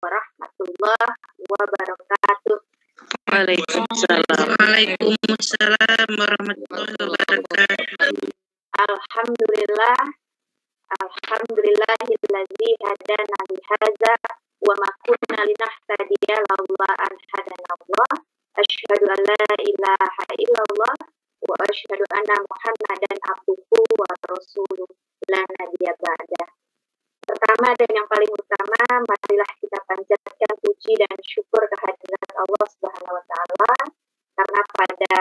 warahmatullahi wabarakatuh. Waalaikumsalam. Waalaikumsalam warahmatullahi wabarakatuh. Alhamdulillahilladzi hadana lihadza wa ma kunna linahtadiya laula an hadanallah. Asyhadu an la ilaha illallah wa asyhadu anna Muhammadan abduhu wa rasuluh la nabiyya ba'da. Pertama dan yang paling utama, marilah kita panjatkan puji dan syukur kehadirat Allah Subhanahu wa taala karena pada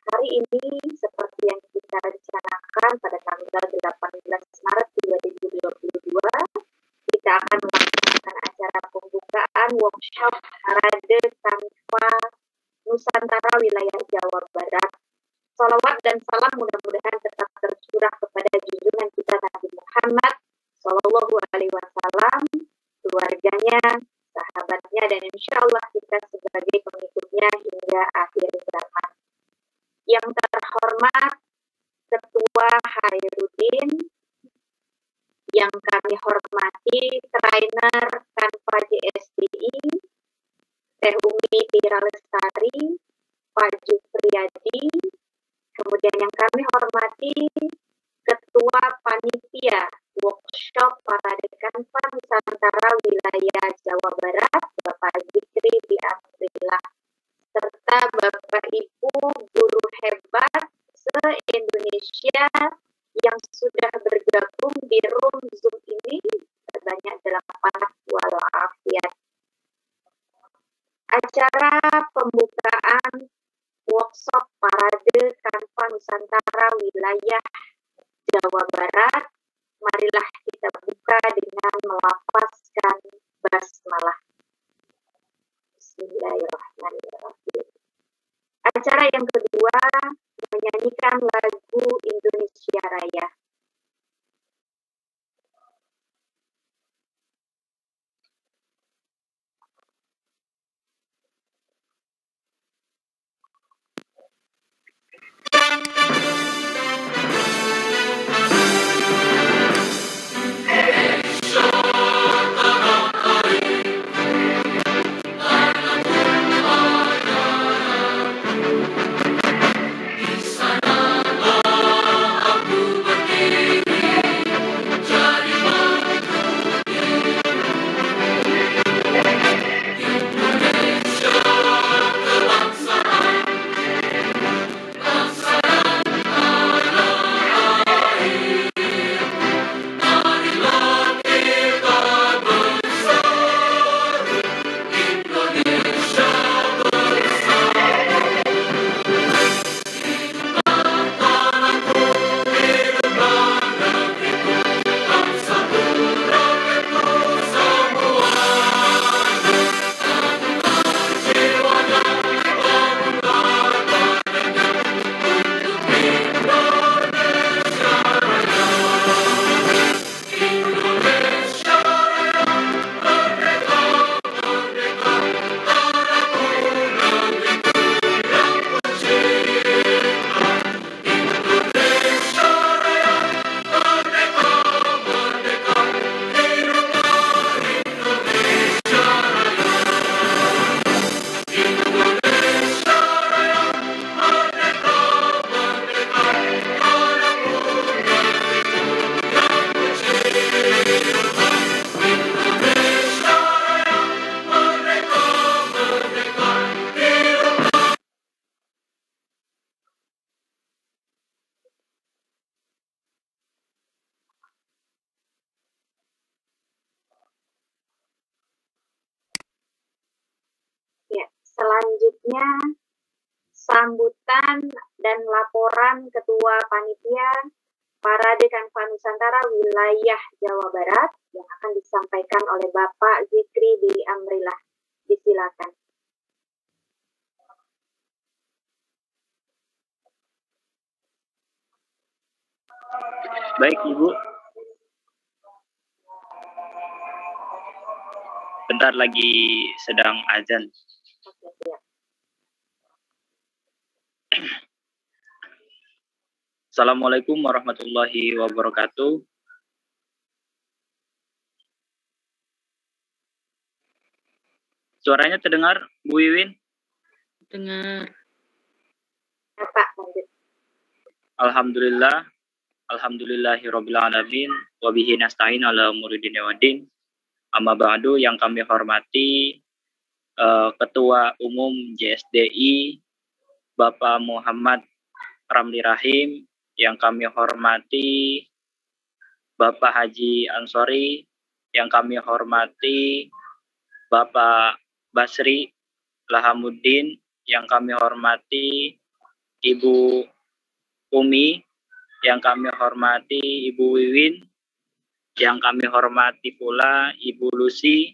hari ini seperti yang kita rencanakan pada tanggal 18 Maret 2022 kita akan melaksanakan acara pembukaan workshop Parade Tanfa Nusantara Wilayah Jawa Barat. Salawat dan salam mudah-mudahan tetap tercurah kepada junjungan kita Nabi Muhammad Sallallahu Alaihi Wasallam, keluarganya, sahabatnya, dan insya Allah kita sebagai pengikutnya hingga akhir zaman. Yang terhormat Ketua Hairudin, yang kami hormati trainer Tanfa JSDI, Teh Umi Tira Lestari, Pak Jupriyadi, kemudian yang kami hormati Ketua Panitia Workshop Parade Tanfa Nusantara Wilayah Jawa Barat, Bapak Zikri di Amrillah, serta Bapak Ibu guru hebat se-Indonesia yang sudah bergabung di room Zoom ini sebanyak 8 walafiat. Acara pembukaan workshop Parade Tanfa Nusantara Wilayah Jawa Barat, marilah kita buka dengan melafazkan basmalah. Bismillahirrahmanirrahim. Acara yang kedua, menyanyikan lagu Indonesia Raya. Selanjutnya, sambutan dan laporan Ketua Panitia Parade Tanfa Nusantara Wilayah Jawa Barat yang akan disampaikan oleh Bapak Zikri di Amrillah. Disilakan. Baik, Ibu. Bentar lagi sedang azan. Assalamualaikum warahmatullahi wabarakatuh. Suaranya terdengar, Bu Wiwin? Dengar. Ya, Pak, lanjut. Alhamdulillah. Alhamdulillahirabbil alamin wa bihi nasta'in ala umuri dunya waddin. Amma ba'du, yang kami hormati Ketua Umum JSDI Bapak Muhammad Ramli Rahim, yang kami hormati Bapak Haji Ansori, yang kami hormati Bapak Basri Lahamuddin, yang kami hormati Ibu Umi, yang kami hormati Ibu Wiwin, yang kami hormati pula Ibu Lucy,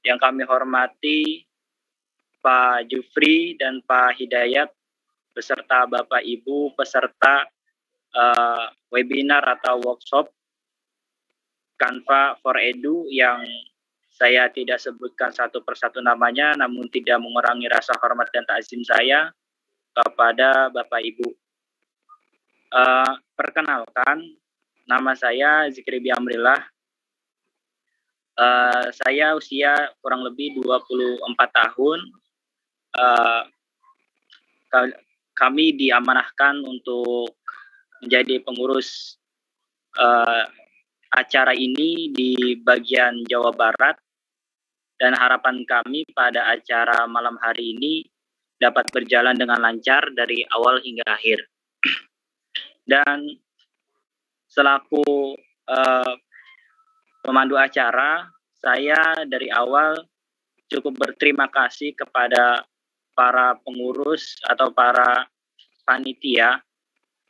yang kami hormati Pak Jufri dan Pak Hidayat, beserta Bapak Ibu peserta webinar atau workshop Canva for Edu, yang saya tidak sebutkan satu persatu namanya, namun tidak mengurangi rasa hormat dan takzim saya kepada Bapak Ibu. Perkenalkan, nama saya Zikri Biamrillah. Saya usia kurang lebih 24 tahun. Kami diamanahkan untuk menjadi pengurus acara ini di bagian Jawa Barat, dan harapan kami pada acara malam hari ini dapat berjalan dengan lancar dari awal hingga akhir. Dan selaku pemandu acara, saya dari awal cukup berterima kasih kepada para pengurus atau para panitia,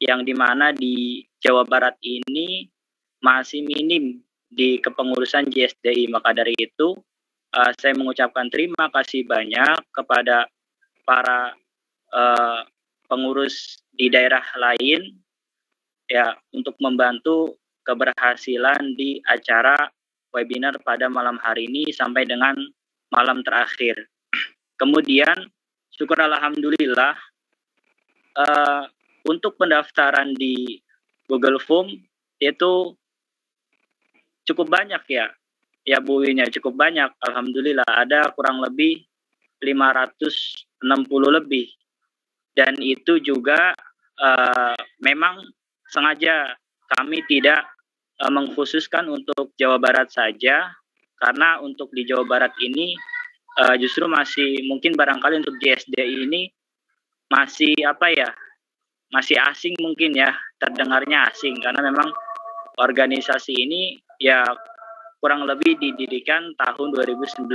yang dimana di Jawa Barat ini masih minim di kepengurusan JSDI. Maka dari itu saya mengucapkan terima kasih banyak kepada para pengurus di daerah lain, ya, untuk membantu keberhasilan di acara webinar pada malam hari ini sampai dengan malam terakhir. Kemudian syukur alhamdulillah untuk pendaftaran di Google Form itu cukup banyak ya Bu Winya, cukup banyak. Alhamdulillah ada kurang lebih 560 lebih, dan itu juga memang sengaja kami tidak mengkhususkan untuk Jawa Barat saja, karena untuk di Jawa Barat ini justru masih mungkin barangkali untuk JSDI ini masih masih asing mungkin ya, terdengarnya asing, karena memang organisasi ini ya kurang lebih didirikan tahun 2019.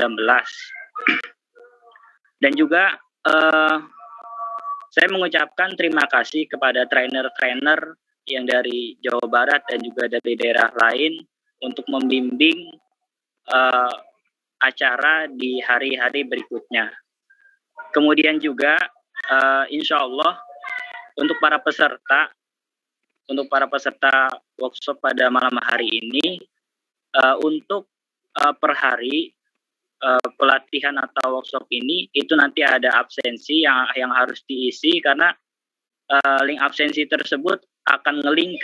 Dan juga saya mengucapkan terima kasih kepada trainer-trainer yang dari Jawa Barat dan juga dari daerah lain untuk membimbing acara di hari-hari berikutnya. Kemudian juga insya Allah untuk para peserta workshop pada malam hari ini, untuk per hari pelatihan atau workshop ini itu nanti ada absensi yang harus diisi, karena link absensi tersebut akan ngelink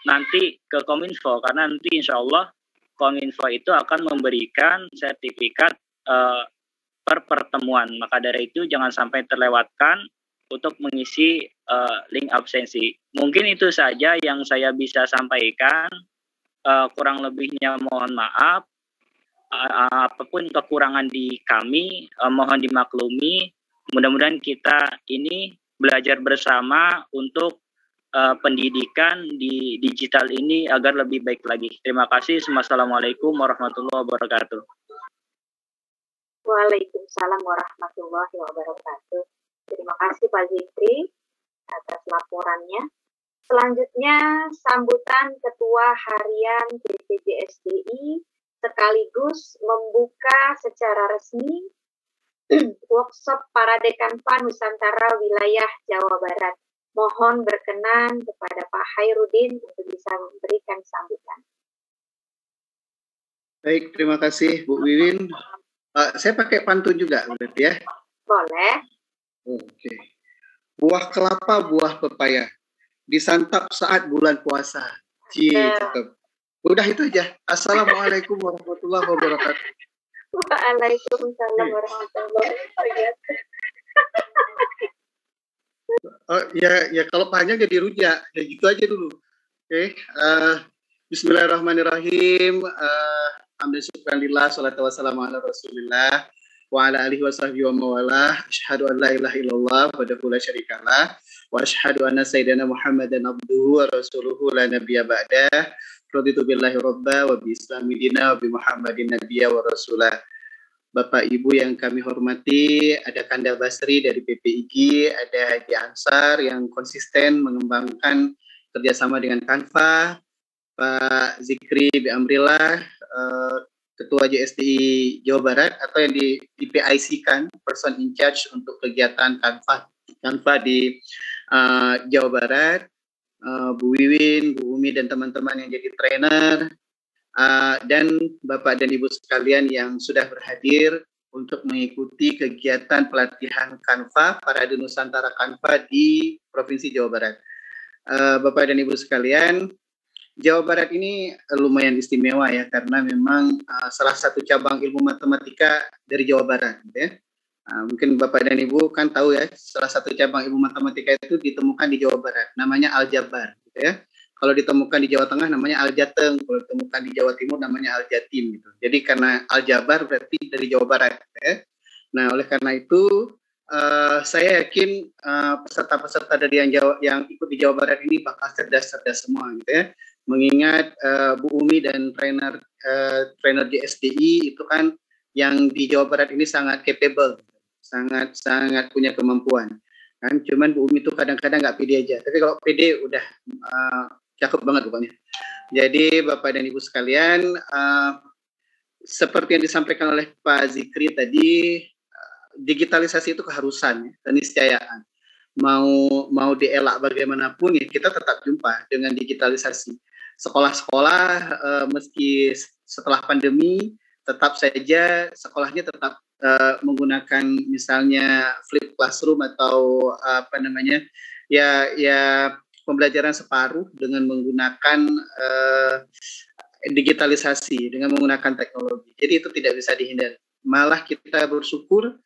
nanti ke Kominfo, karena nanti insya Allah Kominfo itu akan memberikan sertifikat per pertemuan. Maka dari itu jangan sampai terlewatkan untuk mengisi link absensi. Mungkin itu saja yang saya bisa sampaikan. Kurang lebihnya mohon maaf. Apapun kekurangan di kami, mohon dimaklumi. Mudah-mudahan kita ini belajar bersama untuk pendidikan di digital ini agar lebih baik lagi. Terima kasih. Assalamualaikum warahmatullahi wabarakatuh. Waalaikumsalam warahmatullahi wabarakatuh. Terima kasih Pak Zikri atas laporannya. Selanjutnya sambutan Ketua Harian DPJSDI sekaligus membuka secara resmi workshop Parade Canva Nusantara Wilayah Jawa Barat. Mohon berkenan kepada Pak Hairudin untuk bisa memberikan sambutan. Baik, terima kasih Bu Wiwin. Saya pakai pantun juga berarti ya? Boleh. Oke. Buah kelapa, buah pepaya disantap saat bulan puasa. Cakep. Udah itu aja. Assalamualaikum warahmatullahi wabarakatuh. Waalaikumsalam warahmatullahi wabarakatuh. Oh ya kalau panjang jadi rujak, ya gitu aja dulu. Oke, Bismillahirrahmanirrahim. Alhamdulillah, salatu wassalamu ala rasulillah wa ala alihi wa sahbihi wa mawalah. Asyhadu an la ilaha illallah wahdahu la syarikalah wa asyhadu anna sayyidina Muhammadan abduhu wa rasuluhu la nabiyya ba'dah. Raditu billahi robba wa bi islami dina wa bi Muhammadin nabiyya wa rasulah. Bapak Ibu yang kami hormati, ada Kanda Basri dari PPIG, ada Haji Ansar yang konsisten mengembangkan kerjasama dengan Kanva, Pak Zikri B. Amrillah, Ketua JSDI Jawa Barat atau yang di PIC-kan, Person in Charge untuk kegiatan Kanva di Jawa Barat, Bu Wiwin, Bu Umi dan teman-teman yang jadi trainer, dan Bapak dan Ibu sekalian yang sudah berhadir untuk mengikuti kegiatan pelatihan Kanva Parade Nusantara Kanva di Provinsi Jawa Barat. Bapak dan Ibu sekalian, Jawa Barat ini lumayan istimewa ya, karena memang salah satu cabang ilmu matematika dari Jawa Barat, gitu ya. Mungkin Bapak dan Ibu kan tahu ya, salah satu cabang ilmu matematika itu ditemukan di Jawa Barat, namanya Aljabar, gitu ya. Kalau ditemukan di Jawa Tengah namanya Aljateng, kalau ditemukan di Jawa Timur namanya Aljatim, gitu. Jadi karena Aljabar berarti dari Jawa Barat, gitu ya. Nah, oleh karena itu saya yakin peserta-peserta dari yang ikut di Jawa Barat ini bakal cerdas-cerdas semua, gitu ya. Mengingat Bu Umi dan trainer JSDI itu kan yang di Jawa Barat ini sangat capable, sangat punya kemampuan. Kan cuman Bu Umi itu kadang-kadang nggak pede aja. Tapi kalau pede udah cakep banget pokoknya. Jadi Bapak dan Ibu sekalian, seperti yang disampaikan oleh Pak Zikri tadi, digitalisasi itu keharusan ya, keniscayaan. Mau dielak bagaimanapun ya kita tetap jumpa dengan digitalisasi. Sekolah-sekolah meski setelah pandemi tetap saja sekolahnya tetap menggunakan misalnya flip classroom atau pembelajaran separuh dengan menggunakan digitalisasi, dengan menggunakan teknologi. Jadi itu tidak bisa dihindari. Malah kita bersyukur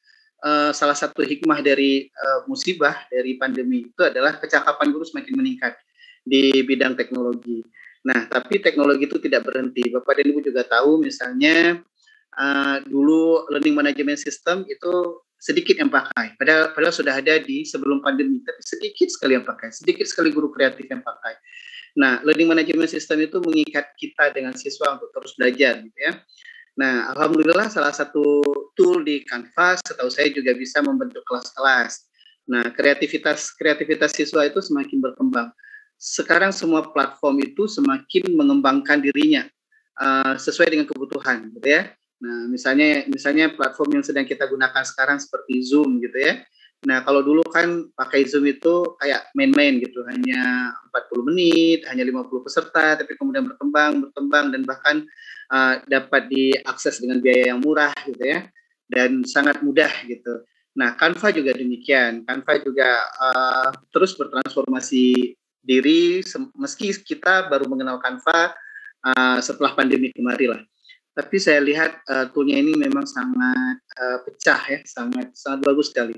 salah satu hikmah dari musibah dari pandemi itu adalah kecakapan guru semakin meningkat di bidang teknologi. Nah, tapi teknologi itu tidak berhenti. Bapak dan Ibu juga tahu misalnya dulu learning management system itu sedikit yang pakai, padahal sudah ada di sebelum pandemi, tapi sedikit sekali yang pakai, sedikit sekali guru kreatif yang pakai. Nah, learning management system itu mengikat kita dengan siswa untuk terus belajar, gitu ya. Nah, alhamdulillah salah satu tool di Canva, setahu saya juga bisa membentuk kelas-kelas. Nah, kreativitas siswa itu semakin berkembang. Sekarang semua platform itu semakin mengembangkan dirinya sesuai dengan kebutuhan, gitu ya. Nah, misalnya platform yang sedang kita gunakan sekarang seperti Zoom gitu ya. Nah, kalau dulu kan pakai Zoom itu kayak main-main gitu, hanya 40 menit, hanya 50 peserta, tapi kemudian berkembang dan bahkan dapat diakses dengan biaya yang murah gitu ya, dan sangat mudah gitu. Nah, Canva juga demikian. Canva juga terus bertransformasi diri, meski kita baru mengenal Canva setelah pandemi kemarin lah. Tapi saya lihat toolnya ini memang sangat pecah ya, sangat bagus sekali.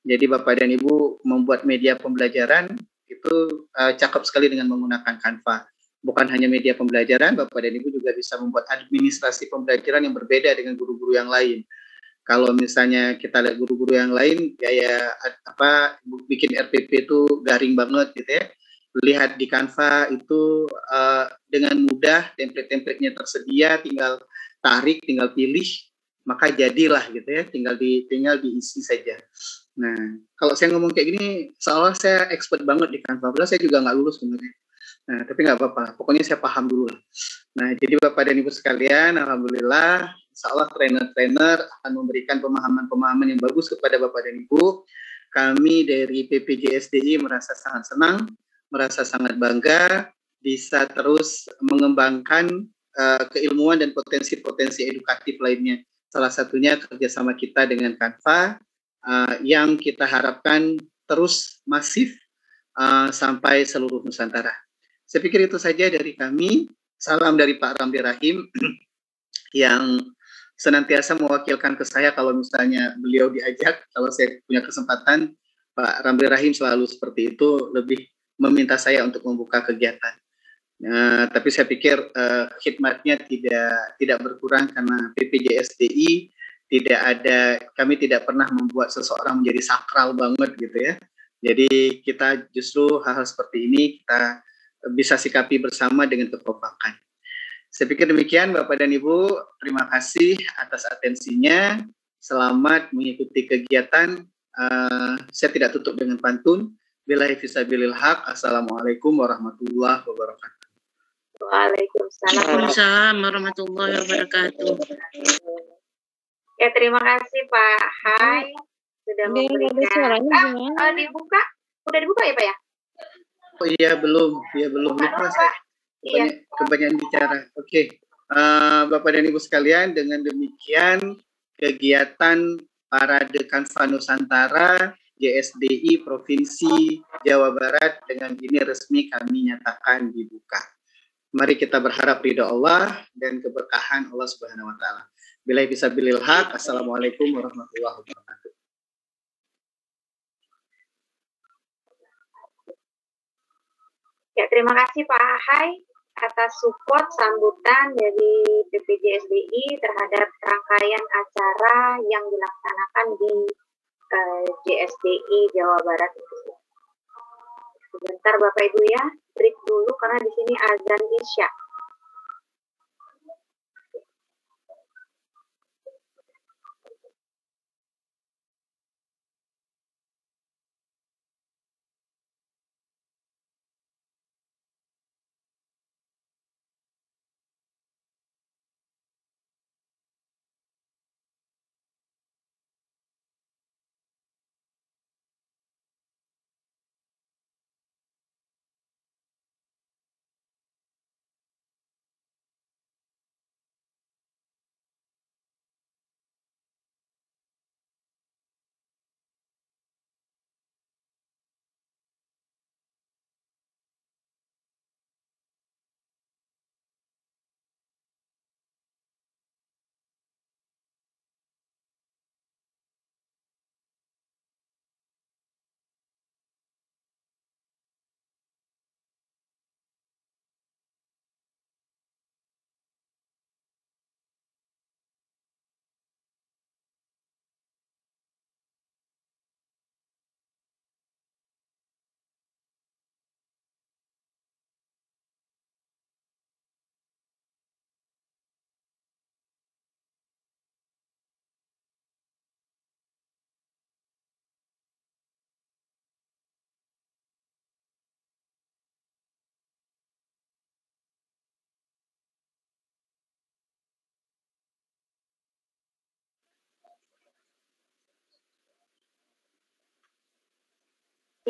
Jadi Bapak dan Ibu membuat media pembelajaran itu cakep sekali dengan menggunakan Canva. Bukan hanya media pembelajaran, Bapak dan Ibu juga bisa membuat administrasi pembelajaran yang berbeda dengan guru-guru yang lain. Kalau misalnya kita lihat guru-guru yang lain, gaya bikin RPP itu garing banget gitu ya. Lihat di Canva itu dengan mudah, template-templatenya tersedia, tinggal tarik, tinggal pilih, maka jadilah gitu ya, tinggal diisi saja. Nah, kalau saya ngomong kayak gini, seolah saya expert banget di Canva, padahal saya juga nggak lulus sebenarnya. Nah, tapi nggak apa-apa, pokoknya saya paham dulu. Nah, jadi Bapak dan Ibu sekalian, alhamdulillah, insya Allah trainer-trainer akan memberikan pemahaman-pemahaman yang bagus kepada Bapak dan Ibu. Kami dari PPJSDI merasa sangat senang, merasa sangat bangga bisa terus mengembangkan keilmuan dan potensi-potensi edukatif lainnya. Salah satunya kerjasama kita dengan Canva yang kita harapkan terus masif sampai seluruh Nusantara. Saya pikir itu saja dari kami. Salam dari Pak Ramli Rahim yang senantiasa mewakilkan ke saya kalau misalnya beliau diajak, kalau saya punya kesempatan, Pak Ramli Rahim selalu seperti itu, lebih meminta saya untuk membuka kegiatan. Tapi saya pikir khidmatnya tidak berkurang karena PPJSDI tidak ada, kami tidak pernah membuat seseorang menjadi sakral banget gitu ya. Jadi kita justru hal-hal seperti ini kita bisa sikapi bersama dengan kekompakan. Saya pikir demikian Bapak dan Ibu, terima kasih atas atensinya. Selamat mengikuti kegiatan. Saya tidak tutup dengan pantun. Billahi fisabilil haq. Assalamualaikum warahmatullahi wabarakatuh. Waalaikumsalam. Waalaikumsalam warahmatullahi wabarakatuh. Ya, terima kasih Pak Hai sudah memberikan. Dibuka? Udah dibuka ya Pak ya? Oh iya belum, lupa saya. Kebanyakan bicara. Oke. Bapak dan Ibu sekalian, dengan demikian kegiatan Parade Kanva Nusantara JSDI Provinsi Jawa Barat dengan ini resmi kami nyatakan dibuka. Mari kita berharap ridho Allah dan keberkahan Allah Subhanahu wa taala. Billahi fisabilil haq. Assalamualaikum warahmatullahi wabarakatuh. Ya, terima kasih Pak Hai atas support sambutan dari PPJSDI terhadap rangkaian acara yang dilaksanakan di JSDI Jawa Barat itu. Sebentar Bapak Ibu ya, break dulu karena di sini azan Isya.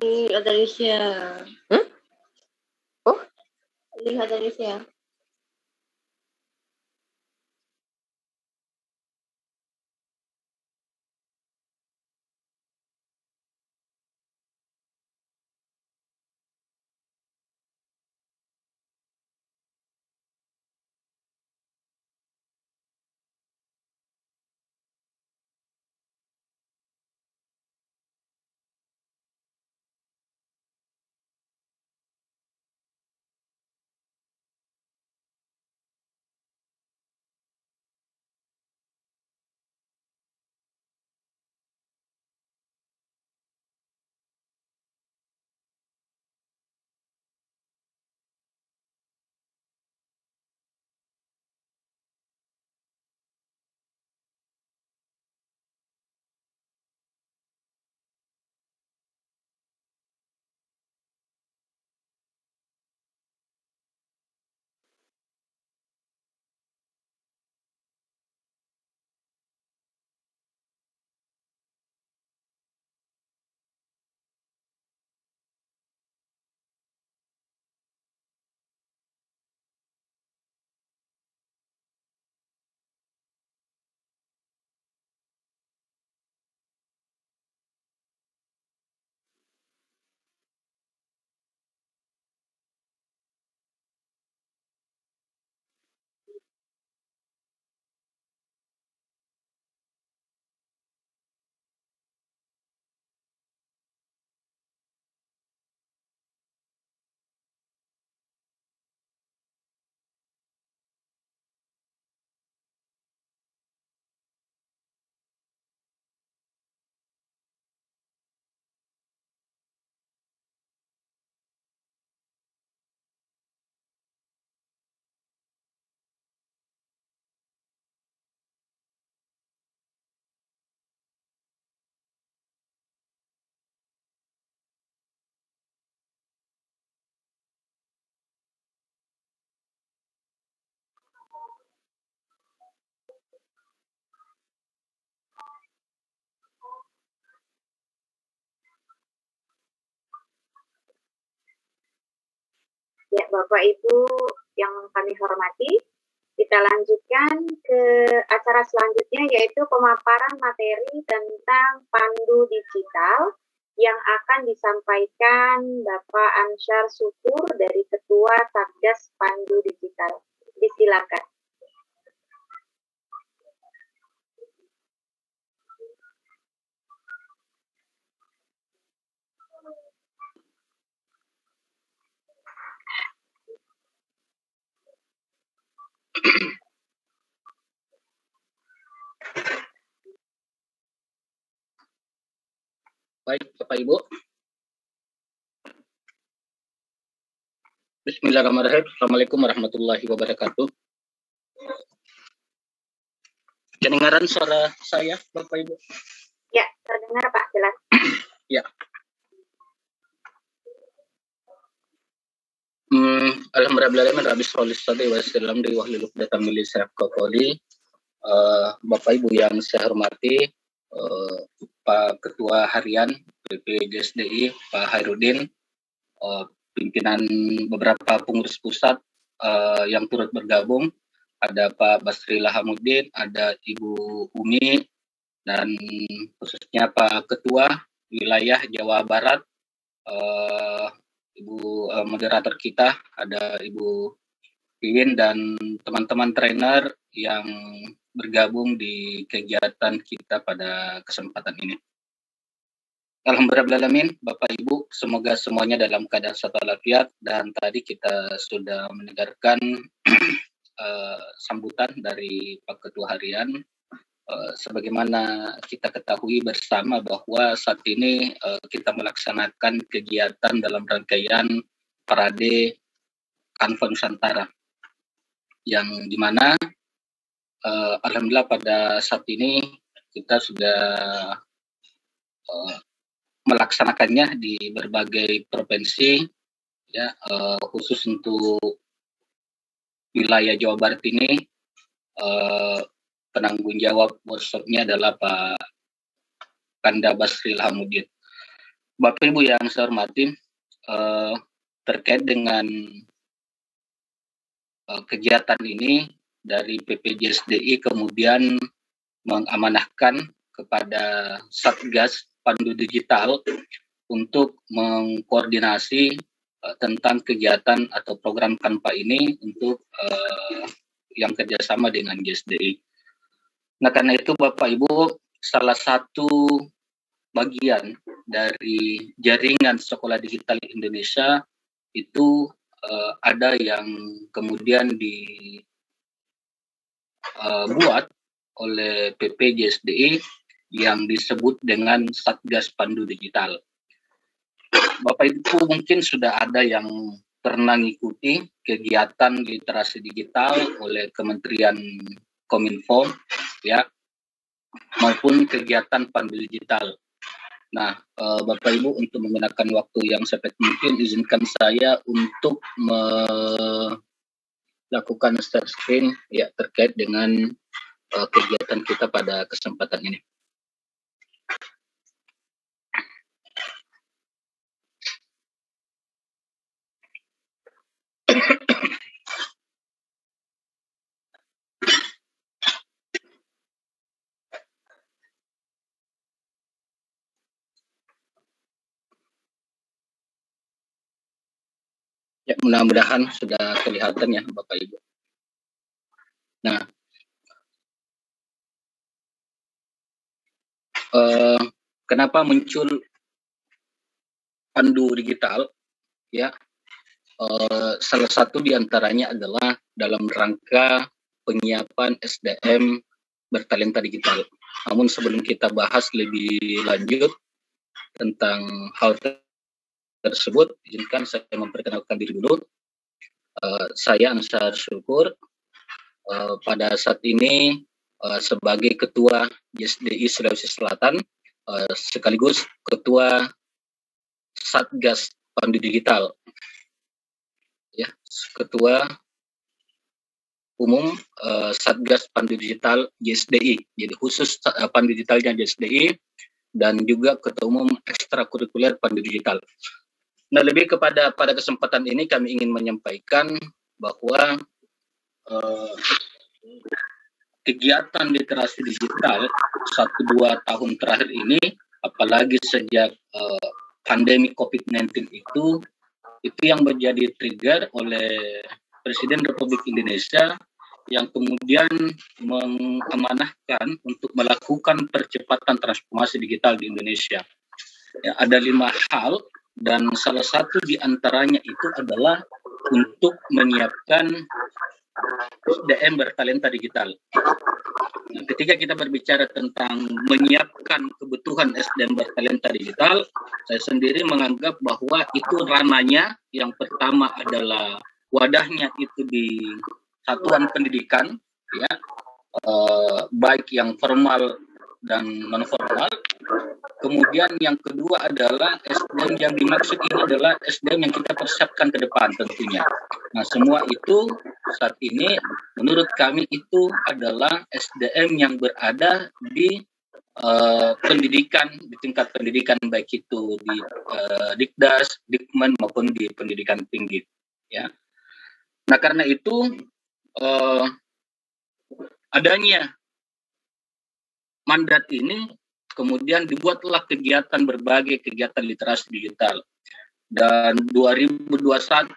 Ada Alicia. Oh, lihat Alicia. Ya, Bapak Ibu yang kami hormati, kita lanjutkan ke acara selanjutnya, yaitu pemaparan materi tentang pandu digital yang akan disampaikan Bapak Ansyar Syukur dari Ketua Satgas Pandu Digital. Disilakan. Baik, Bapak Ibu. Bismillahirrahmanirrahim. Assalamualaikum warahmatullahi wabarakatuh. Kedengaran suara saya, Bapak Ibu? Ya, terdengar Pak, jelas. Ya. Alhamdulillahirrahmanirrahim. Rabbi sholli sadri wa yassir amri wahlul 'uqdatam min lisani yafqahu qawli. Bapak Ibu yang saya hormati, Pak Ketua Harian PPJSDI, Pak Hairudin, pimpinan beberapa pengurus pusat yang turut bergabung, ada Pak Basri Lahamuddin, ada Ibu Umi, dan khususnya Pak Ketua Wilayah Jawa Barat, Ibu moderator kita, ada Ibu Piwin, dan teman-teman trainer yang bergabung di kegiatan kita pada kesempatan ini. Alhamdulillahirrahmanirrahim, Bapak Ibu, semoga semuanya dalam keadaan sehat walafiat, dan tadi kita sudah mendengarkan sambutan dari Pak Ketua Harian. Sebagaimana kita ketahui bersama bahwa saat ini kita melaksanakan kegiatan dalam rangkaian Parade Kanva Nusantara, yang dimana alhamdulillah pada saat ini kita sudah melaksanakannya di berbagai provinsi, ya, khusus untuk wilayah Jawa Barat ini penanggung jawab workshopnya adalah Pak Kanda Basri Lahamuddin. Bapak Ibu yang saya hormati, terkait dengan kegiatan ini dari PPJSDI kemudian mengamanahkan kepada Satgas Pandu Digital untuk mengkoordinasi tentang kegiatan atau program Kanva ini untuk yang kerjasama dengan GSDI. Nah, karena itu Bapak Ibu, salah satu bagian dari jaringan Sekolah Digital Indonesia itu ada yang kemudian dibuat oleh PPJSDI yang disebut dengan Satgas Pandu Digital. Bapak Ibu mungkin sudah ada yang pernah mengikuti kegiatan literasi digital oleh Kementerian Kominfo, ya, maupun kegiatan Pandu Digital. Nah, Bapak Ibu, untuk menggunakan waktu yang sepet mungkin, izinkan saya untuk melakukan share screen, ya, terkait dengan kegiatan kita pada kesempatan ini. Ya, mudah-mudahan sudah kelihatan ya Bapak Ibu. Nah, kenapa muncul Pandu Digital? Ya, salah satu diantaranya adalah dalam rangka penyiapan SDM bertalenta digital. Namun sebelum kita bahas lebih lanjut tentang hal tersebut, izinkan saya memperkenalkan diri dulu. Saya Ansyar Syukur, pada saat ini sebagai Ketua GSDI Sulawesi Selatan, sekaligus Ketua Satgas Pandu Digital, ya, Ketua Umum Satgas Pandu Digital GSDI, jadi khusus Pandu Digitalnya GSDI, dan juga Ketua Umum Ekstrakurikuler Pandu Digital. Nah, lebih pada kesempatan ini kami ingin menyampaikan bahwa kegiatan literasi digital 1-2 tahun terakhir ini, apalagi sejak pandemi COVID-19 itu yang menjadi trigger oleh Presiden Republik Indonesia yang kemudian mengamanahkan untuk melakukan percepatan transformasi digital di Indonesia. Ya, ada 5 hal dan salah satu di antaranya itu adalah untuk menyiapkan SDM bertalenta digital. Nah, ketika kita berbicara tentang menyiapkan kebutuhan SDM bertalenta digital, saya sendiri menganggap bahwa itu ranahnya yang pertama adalah wadahnya itu di satuan pendidikan, ya, baik yang formal dan non formal. Kemudian yang kedua adalah SDM yang dimaksud ini adalah SDM yang kita persiapkan ke depan tentunya. Nah, semua itu saat ini menurut kami itu adalah SDM yang berada di pendidikan, di tingkat pendidikan baik itu di Dikdas, Dikmen maupun di pendidikan tinggi. Ya. Nah, karena itu adanya mandat ini kemudian dibuatlah berbagai kegiatan literasi digital. Dan 2021-2020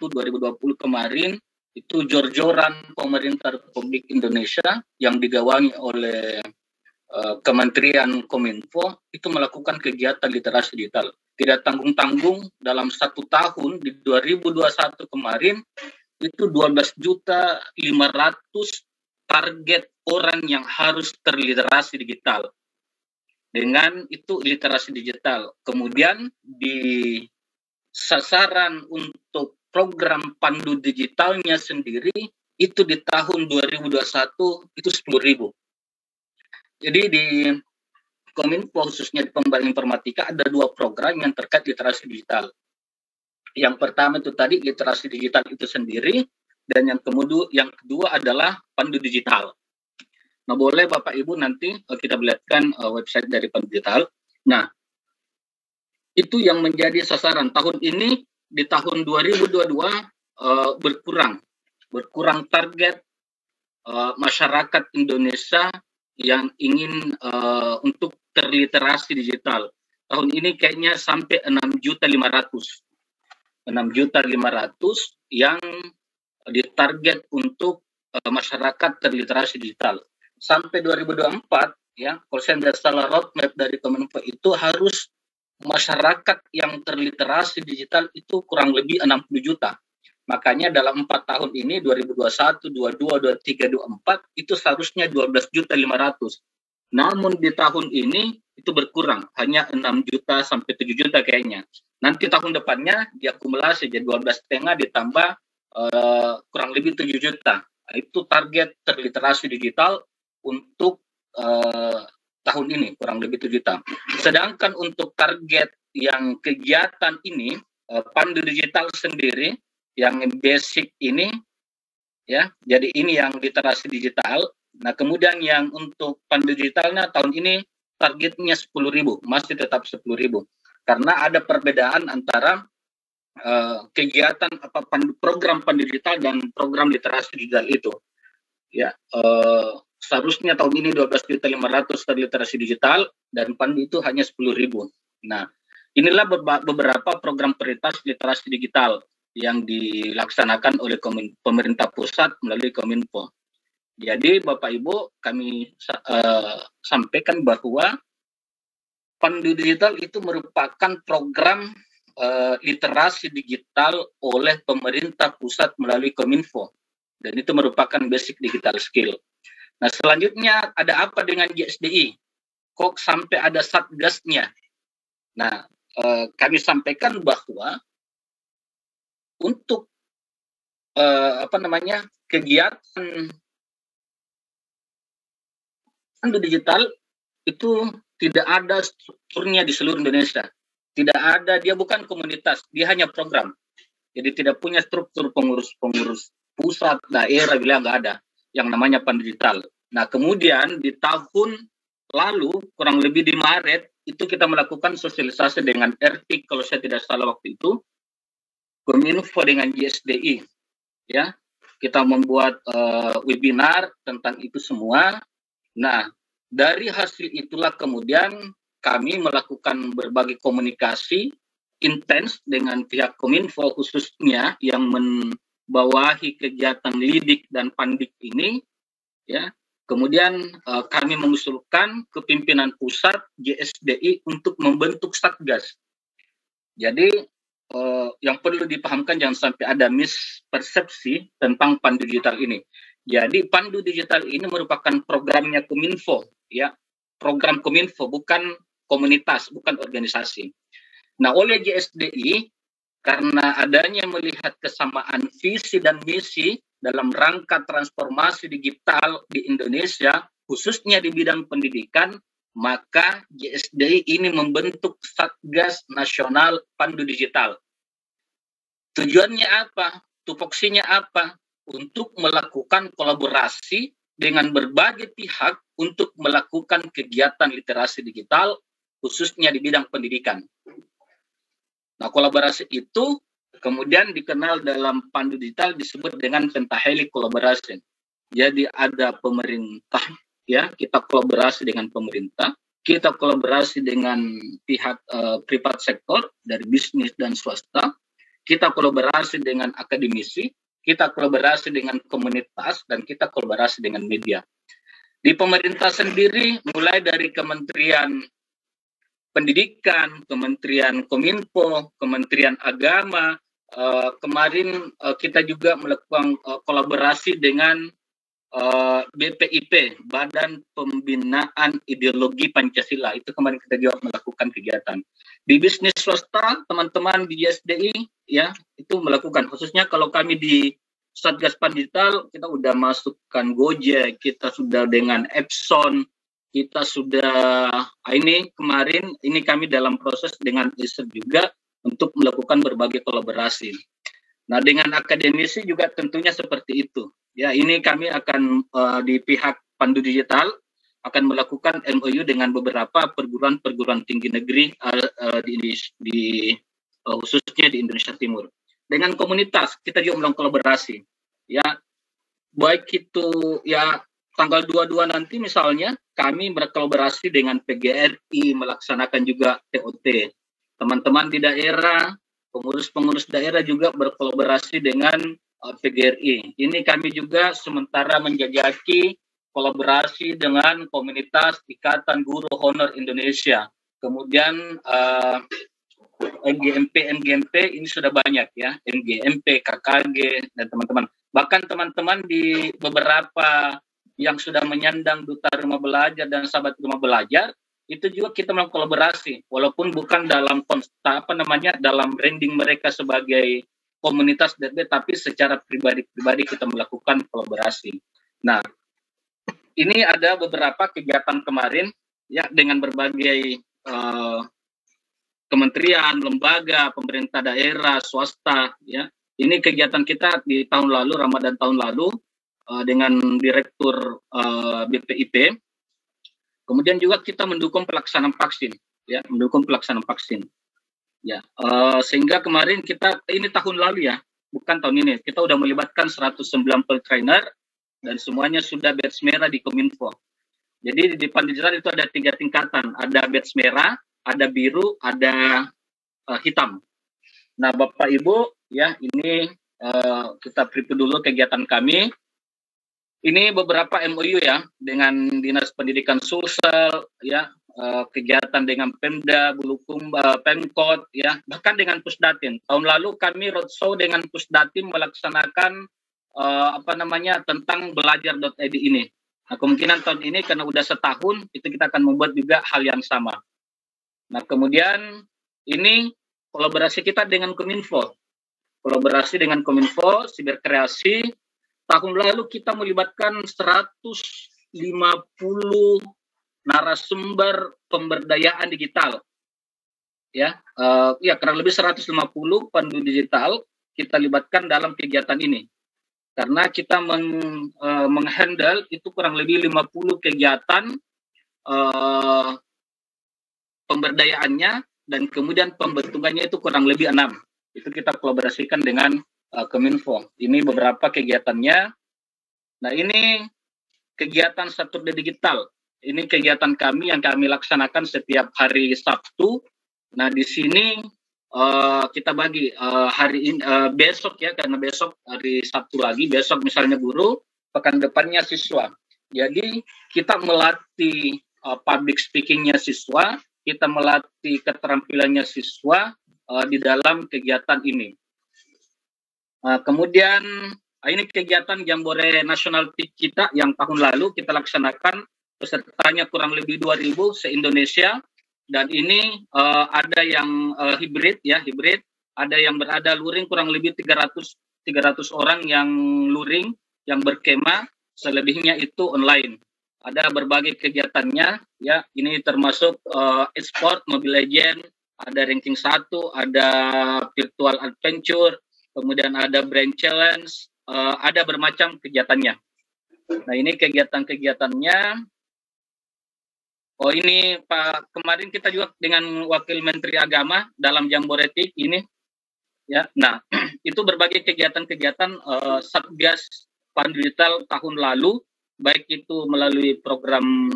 kemarin itu jor-joran pemerintah Republik Indonesia yang digawangi oleh Kementerian Kominfo itu melakukan kegiatan literasi digital. Tidak tanggung-tanggung dalam 1 tahun di 2021 kemarin itu 12.500.000 target orang yang harus terliterasi digital. Dengan itu literasi digital. Kemudian di sasaran untuk program pandu digitalnya sendiri itu di tahun 2021 itu 10.000. Jadi di Kominfo khususnya di Pembangunan Informatika ada 2 program yang terkait literasi digital. Yang pertama itu tadi literasi digital itu sendiri, dan yang kedua adalah pandu digital. Nah, boleh Bapak Ibu nanti kita lihatkan website dari pandu digital. Nah, itu yang menjadi sasaran tahun ini. Di tahun 2022 berkurang target masyarakat Indonesia yang ingin untuk terliterasi digital. Tahun ini kayaknya sampai 6.500.000 yang ditarget untuk masyarakat terliterasi digital. Sampai 2024, ya, kalau saya tidak salah roadmap dari Kominfo itu harus masyarakat yang terliterasi digital itu kurang lebih 60 juta. Makanya dalam 4 tahun ini 2021, 22, 23, 24 itu seharusnya 12.500.000. Namun di tahun ini itu berkurang hanya 6 juta sampai 7 juta kayaknya. Nanti tahun depannya diakumulasi jadi 12,5 ditambah kurang lebih 7 juta. Itu target terliterasi digital untuk tahun ini kurang lebih 7 juta. Sedangkan untuk target yang kegiatan ini pandu digital sendiri yang basic ini, ya, jadi ini yang literasi digital. Nah, kemudian yang untuk pandu digitalnya tahun ini targetnya 10.000, masih tetap 10.000 karena ada perbedaan antara kegiatan program pandu digital dan program literasi digital itu. Ya, seharusnya tahun ini 12.500.000 terliterasi digital dan pandu itu hanya 10.000. Nah, inilah beberapa program prioritas literasi digital yang dilaksanakan oleh pemerintah pusat melalui Kominfo. Jadi Bapak Ibu, kami sampaikan bahwa pandu digital itu merupakan program literasi digital oleh pemerintah pusat melalui Kominfo. Dan itu merupakan basic digital skill. Nah, selanjutnya ada apa dengan GSDI? Kok sampai ada satgasnya? Nah, kami sampaikan bahwa untuk kegiatan pandu digital itu tidak ada strukturnya di seluruh Indonesia. Tidak ada, dia bukan komunitas, dia hanya program. Jadi tidak punya struktur pengurus pusat, daerah, bila nggak ada yang namanya pandu digital. Nah, kemudian di tahun lalu, kurang lebih di Maret, itu kita melakukan sosialisasi dengan RT, kalau saya tidak salah waktu itu, Kominfo dengan JSDI, ya. Kita membuat webinar tentang itu semua. Nah, dari hasil itulah kemudian kami melakukan berbagai komunikasi intens dengan pihak Kominfo khususnya yang membawahi kegiatan Lidik dan Pandik ini, ya. Kemudian kami mengusulkan ke pimpinan pusat JSDI untuk membentuk satgas. Jadi yang perlu dipahamkan jangan sampai ada mispersepsi tentang Pandu Digital ini. Jadi Pandu Digital ini merupakan programnya Kominfo, ya, program Kominfo, bukan komunitas, bukan organisasi. Nah, oleh JSDI karena adanya melihat kesamaan visi dan misi dalam rangka transformasi digital di Indonesia, khususnya di bidang pendidikan, maka JSDI ini membentuk Satgas Nasional Pandu Digital. Tujuannya apa? Tupoksinya apa? Untuk melakukan kolaborasi dengan berbagai pihak untuk melakukan kegiatan literasi digital, khususnya di bidang pendidikan. Nah, kolaborasi itu kemudian dikenal dalam Pandu Digital disebut dengan Pentahelix Collaboration. Jadi ada pemerintah, ya, kita kolaborasi dengan pemerintah, kita kolaborasi dengan pihak privat sektor dari bisnis dan swasta, kita kolaborasi dengan akademisi, kita kolaborasi dengan komunitas, dan kita kolaborasi dengan media. Di pemerintah sendiri, mulai dari Kementerian Pendidikan, Kementerian Kominfo, Kementerian Agama, kemarin kita juga melakukan kolaborasi dengan BPIP, Badan Pembinaan Ideologi Pancasila. Itu kemarin kita juga melakukan kegiatan. Di bisnis swasta, teman-teman di JSDI, ya, itu melakukan. Khususnya kalau kami di Satgas Pandu Digital, kita udah masukkan Gojek, kita sudah dengan Epson, kita sudah, ini kemarin, ini kami dalam proses dengan Acer juga untuk melakukan berbagai kolaborasi. Nah, dengan akademisi juga tentunya seperti itu. Ya, ini kami akan di pihak Pandu Digital akan melakukan MOU dengan beberapa perguruan tinggi negeri khususnya di Indonesia Timur. Dengan komunitas kita juga melakukan kolaborasi. Ya, baik itu ya tanggal 22 nanti misalnya kami berkolaborasi dengan PGRI melaksanakan juga TOT. Teman-teman di daerah, pengurus-pengurus daerah juga berkolaborasi dengan PGRI. Ini kami juga sementara menjajaki kolaborasi dengan komunitas Ikatan Guru Honor Indonesia. Kemudian MGMP ini sudah banyak, ya, MGMP, KKG, dan teman-teman. Bahkan teman-teman di beberapa yang sudah menyandang Duta Rumah Belajar dan Sahabat Rumah Belajar, itu juga kita melakukan kolaborasi, walaupun bukan dalam dalam branding mereka sebagai komunitas DB, tapi secara pribadi kita melakukan kolaborasi. Nah, ini ada beberapa kegiatan kemarin, ya, dengan berbagai kementerian, lembaga, pemerintah daerah, swasta, ya. Ini kegiatan kita di tahun lalu, Ramadan tahun lalu, dengan Direktur BPIP. Kemudian juga kita mendukung pelaksanaan vaksin, ya, mendukung pelaksanaan vaksin. Ya, sehingga kemarin kita, ini tahun lalu ya, bukan tahun ini, kita udah melibatkan 190 trainer dan semuanya sudah badge merah di Kominfo. Jadi di Pandu Digital itu ada 3 tingkatan, ada badge merah, ada biru, ada hitam. Nah, Bapak Ibu, ya, ini kita preview dulu kegiatan kami. Ini beberapa MOU ya dengan Dinas Pendidikan Sulsel, ya, kegiatan dengan Pemda, Bulukumba, Pemkot, ya, bahkan dengan Pusdatin. Tahun lalu kami roadshow dengan Pusdatin melaksanakan tentang belajar.id ini. Nah, kemungkinan tahun ini karena udah setahun itu kita akan membuat juga hal yang sama. Nah, kemudian ini kolaborasi kita dengan Kominfo. Kolaborasi dengan Kominfo, Siberkreasi. Tahun lalu kita melibatkan 150 narasumber pemberdayaan digital. Ya, kurang lebih 150 Pandu Digital kita libatkan dalam kegiatan ini. Karena kita menghandle itu kurang lebih 50 kegiatan pemberdayaannya, dan kemudian pembentukannya itu kurang lebih 6. itu kita kolaborasikan dengan Kominfo. Ini beberapa kegiatannya. Nah, ini kegiatan Saturday Digital. Ini kegiatan kami yang kami laksanakan setiap hari Sabtu. Nah, di sini kita bagi hari ini, besok ya, karena besok hari Sabtu lagi, besok misalnya guru, pekan depannya siswa. Jadi kita melatih public speakingnya siswa, kita melatih keterampilannya siswa di dalam kegiatan ini. Kemudian ini kegiatan Jambore Nasional kita yang tahun lalu kita laksanakan, pesertanya kurang lebih 2.000 se-Indonesia, dan ini ada yang hibrid, ada yang berada luring kurang lebih 300 orang yang luring, yang berkemah, selebihnya itu online. Ada berbagai kegiatannya, ya, ini termasuk e-sport, Mobile Legends, ada ranking 1, ada virtual adventure, kemudian ada brand challenge, ada bermacam kegiatannya. Nah, ini kegiatan-kegiatannya. Oh, ini Pak, kemarin kita juga dengan Wakil Menteri Agama dalam Jamboretik ini, ya. Nah, itu berbagai kegiatan-kegiatan Satgas Pandu Digital tahun lalu, baik itu melalui program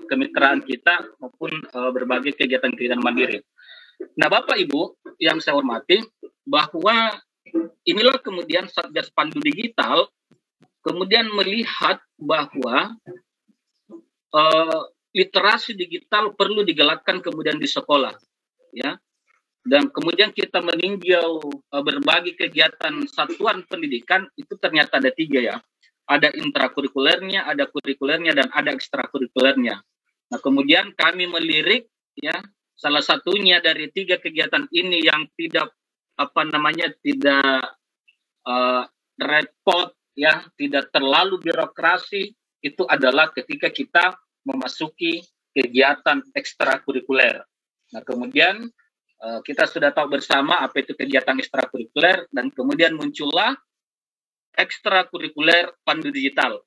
kemitraan kita maupun berbagai kegiatan-kegiatan mandiri. Nah, Bapak Ibu yang saya hormati, bahwa inilah kemudian Satgas Pandu Digital kemudian melihat bahwa literasi digital perlu digalakkan kemudian di sekolah, ya. Dan kemudian kita meninjau berbagai kegiatan satuan pendidikan, itu ternyata ada 3 ya. Ada intrakurikulernya, ada kurikulernya, dan ada ekstrakurikulernya. Nah, kemudian kami melirik, ya, salah satunya dari 3 kegiatan ini yang tidak tidak repot, ya, tidak terlalu birokrasi, itu adalah ketika kita memasuki kegiatan ekstrakurikuler. Nah, kemudian kita sudah tahu bersama apa itu kegiatan ekstrakurikuler, dan kemudian muncullah ekstrakurikuler Pandu Digital.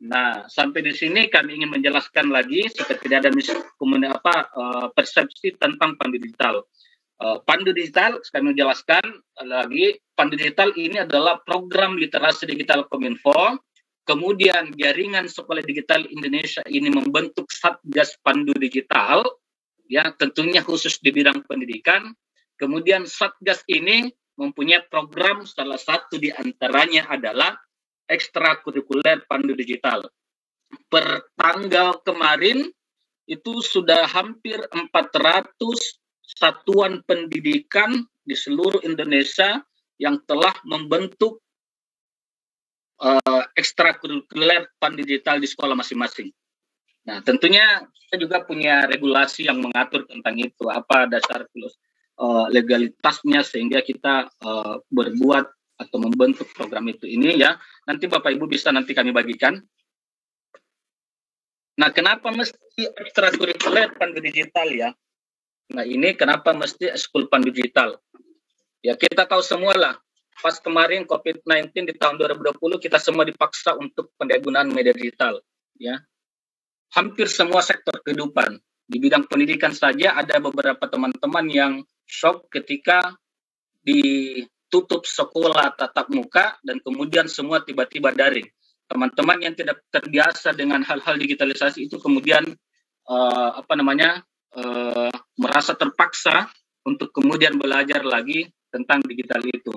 Nah, sampai di sini kami ingin menjelaskan lagi supaya tidak ada persepsi tentang Pandu Digital. Pandu Digital, kami menjelaskan lagi, Pandu Digital ini adalah program literasi digital Kominfo. Kemudian jaringan sekolah digital Indonesia ini membentuk Satgas Pandu Digital, ya, tentunya khusus di bidang pendidikan. Kemudian Satgas ini mempunyai program, salah satu di antaranya adalah ekstrakurikuler Pandu Digital. Per tanggal kemarin itu sudah hampir 400 satuan pendidikan di seluruh Indonesia yang telah membentuk ekstrakurikuler Pandu Digital di sekolah masing-masing. Nah, tentunya kita juga punya regulasi yang mengatur tentang itu, apa dasar legalitasnya sehingga kita berbuat atau membentuk program itu ini, ya. Nanti Bapak Ibu bisa nanti kami bagikan. Nah, kenapa mesti ekstrakurikuler Pandu Digital, ya? Nah, ini kenapa mesti ekskul Pandu Digital? Ya, kita tahu semua lah. Pas kemarin COVID-19 di tahun 2020 kita semua dipaksa untuk penggunaan media digital, ya. Hampir semua sektor kehidupan. Di bidang pendidikan saja ada beberapa teman-teman yang shock ketika ditutup sekolah tatap muka dan kemudian semua tiba-tiba daring. Teman-teman yang tidak terbiasa dengan hal-hal digitalisasi itu kemudian merasa terpaksa untuk kemudian belajar lagi tentang digital itu.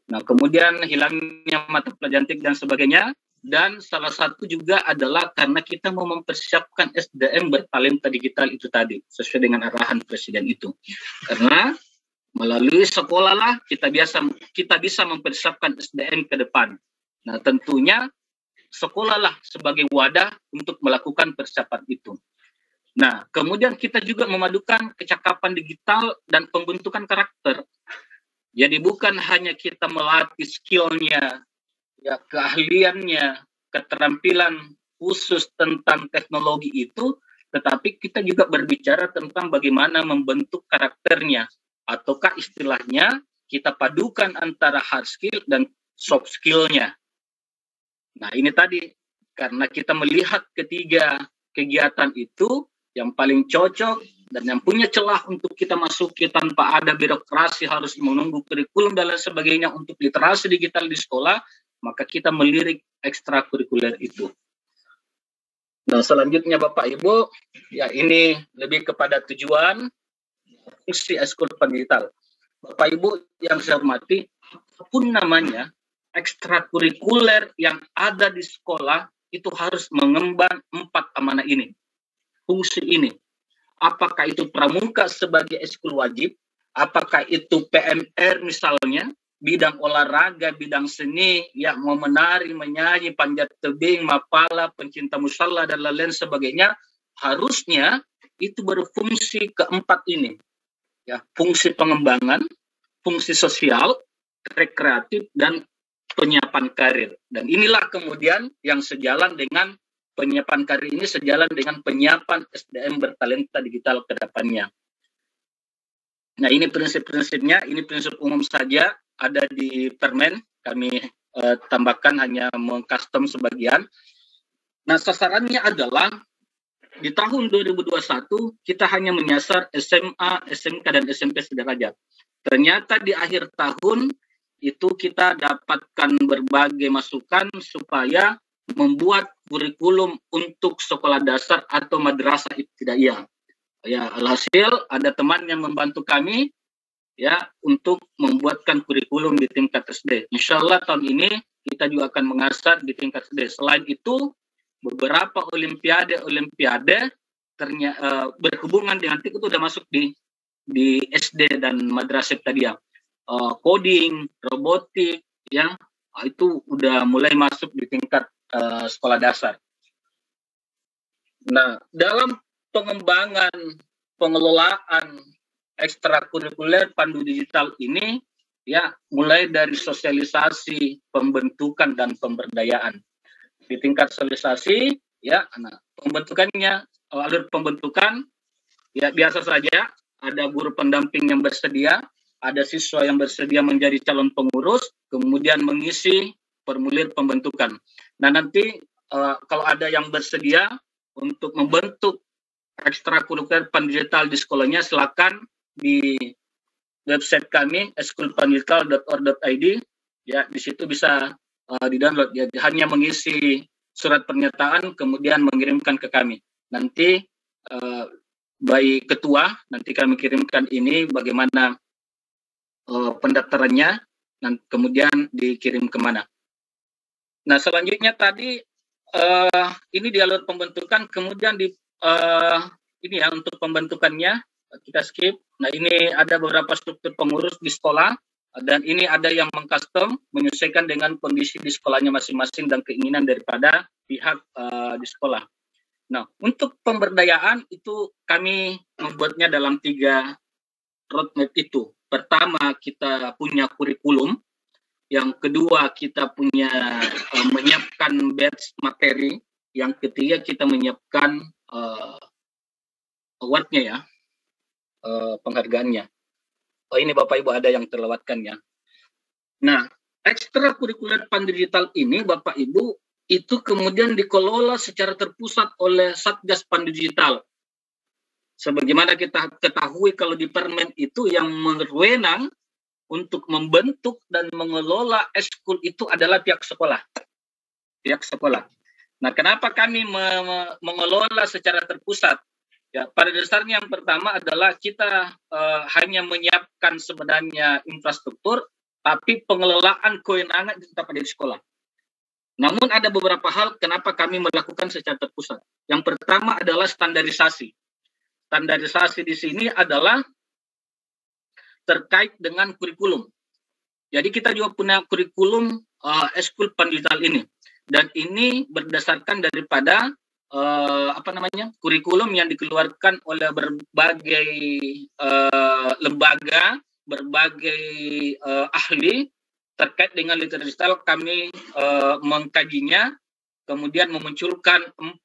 Nah, kemudian hilangnya mata pelajaran TIK dan sebagainya, dan salah satu juga adalah karena kita mau mempersiapkan SDM bertalenta digital itu tadi, sesuai dengan arahan Presiden itu. Karena melalui sekolah lah kita bisa mempersiapkan SDM ke depan. Nah, tentunya sekolah lah sebagai wadah untuk melakukan persiapan itu. Nah, kemudian kita juga memadukan kecakapan digital dan pembentukan karakter. Jadi bukan hanya kita melatih skillnya, ya, keahliannya, keterampilan khusus tentang teknologi itu, tetapi kita juga berbicara tentang bagaimana membentuk karakternya, ataukah istilahnya kita padukan antara hard skill dan soft skill-nya. Nah, ini tadi, karena kita melihat ketiga kegiatan itu, yang paling cocok dan yang punya celah untuk kita masuki tanpa ada birokrasi harus menunggu kurikulum dan lain sebagainya untuk literasi digital di sekolah, maka kita melirik ekstrakurikuler itu. Nah, selanjutnya Bapak Ibu, ya ini lebih kepada tujuan fungsi ekskul pendidikan. Bapak Ibu yang saya hormati, apapun namanya, ekstrakurikuler yang ada di sekolah itu harus mengemban 4 amanah ini, fungsi ini. Apakah itu pramuka sebagai ekskul wajib, apakah itu PMR misalnya, bidang olahraga, bidang seni, ya mau menari, menyanyi, panjat tebing, mapala, pencinta musala, dan lain-lain sebagainya, harusnya itu berfungsi keempat ini. Ya, fungsi pengembangan, fungsi sosial, rekreatif, dan penyiapan karir. Dan inilah kemudian yang sejalan dengan penyiapan karir ini, sejalan dengan penyiapan SDM bertalenta digital ke depannya. Nah, ini prinsip-prinsipnya, ini prinsip umum saja, ada di Permen, kami tambahkan hanya mengcustom sebagian. Nah, sasarannya adalah di tahun 2021 kita hanya menyasar SMA, SMK, dan SMP sederajat. Ternyata di akhir tahun itu kita dapatkan berbagai masukan supaya membuat kurikulum untuk sekolah dasar atau madrasah ibtidaiyah. Ya, alhasil ada teman yang membantu kami ya untuk membuatkan kurikulum di tingkat SD. Insya Allah tahun ini kita juga akan mengasah di tingkat SD. Selain itu, beberapa olimpiade berhubungan dengan TIK itu sudah masuk di SD dan madrasah ibtidaiyah. Coding, robotik, ya itu udah mulai masuk di tingkat sekolah dasar. Nah, dalam pengembangan pengelolaan ekstrakurikuler pandu digital ini, ya mulai dari sosialisasi, pembentukan, dan pemberdayaan. Di tingkat sosialisasi, ya, nah, pembentukannya, alur pembentukan, ya biasa saja, ada guru pendamping yang bersedia, ada siswa yang bersedia menjadi calon pengurus, kemudian mengisi formulir pembentukan. Nah, nanti kalau ada yang bersedia untuk membentuk ekstrakurikuler pandigital di sekolahnya, silakan di website kami ekskulpandigital.or.id, ya di situ bisa di-download, ya hanya mengisi surat pernyataan kemudian mengirimkan ke kami. Nanti by ketua nanti kami kirimkan ini bagaimana pendaftarannya, dan kemudian dikirim kemana. Nah, selanjutnya tadi ini di alur pembentukan, kemudian di ini ya untuk pembentukannya kita skip. Nah, ini ada beberapa struktur pengurus di sekolah, dan ini ada yang mengcustom menyesuaikan dengan kondisi di sekolahnya masing-masing dan keinginan daripada pihak di sekolah. Nah, untuk pemberdayaan itu kami membuatnya dalam 3 roadmap itu. Pertama, kita punya kurikulum. Yang kedua, kita punya menyiapkan batch materi. Yang ketiga, kita menyiapkan award-nya ya, penghargaannya. Oh, ini Bapak Ibu ada yang terlewatkan ya. Nah, ekstrakurikuler pandigital ini Bapak Ibu itu kemudian dikelola secara terpusat oleh Satgas Pandigital. Sebagaimana kita ketahui kalau di Permen itu yang berwenang untuk membentuk dan mengelola ekskul itu adalah pihak sekolah. Pihak sekolah. Nah, kenapa kami mengelola secara terpusat? Ya, pada dasarnya yang pertama adalah kita hanya menyiapkan sebenarnya infrastruktur, tapi pengelolaan kewenangan tetap ada di sekolah. Namun ada beberapa hal kenapa kami melakukan secara terpusat. Yang pertama adalah standarisasi. Standarisasi di sini adalah terkait dengan kurikulum. Jadi kita juga punya kurikulum ekskul pandigital ini, dan ini berdasarkan daripada kurikulum yang dikeluarkan oleh berbagai lembaga, berbagai ahli terkait dengan literasi digital. Kami mengkajinya, kemudian memunculkan 4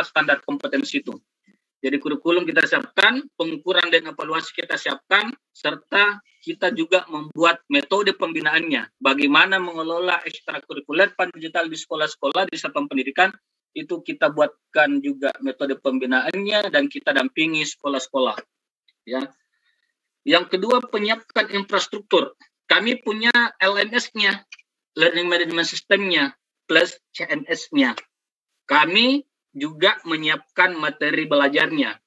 standar kompetensi itu. Jadi kurikulum kita siapkan, pengukuran dan evaluasi kita siapkan, serta kita juga membuat metode pembinaannya. Bagaimana mengelola ekstrakurikuler pandigital di sekolah-sekolah di satuan pendidikan itu kita buatkan juga metode pembinaannya dan kita dampingi sekolah-sekolah. Ya. Yang kedua, penyiapkan infrastruktur. Kami punya LMS-nya, Learning Management System-nya, plus CMS-nya. Kami juga menyiapkan materi belajarnya.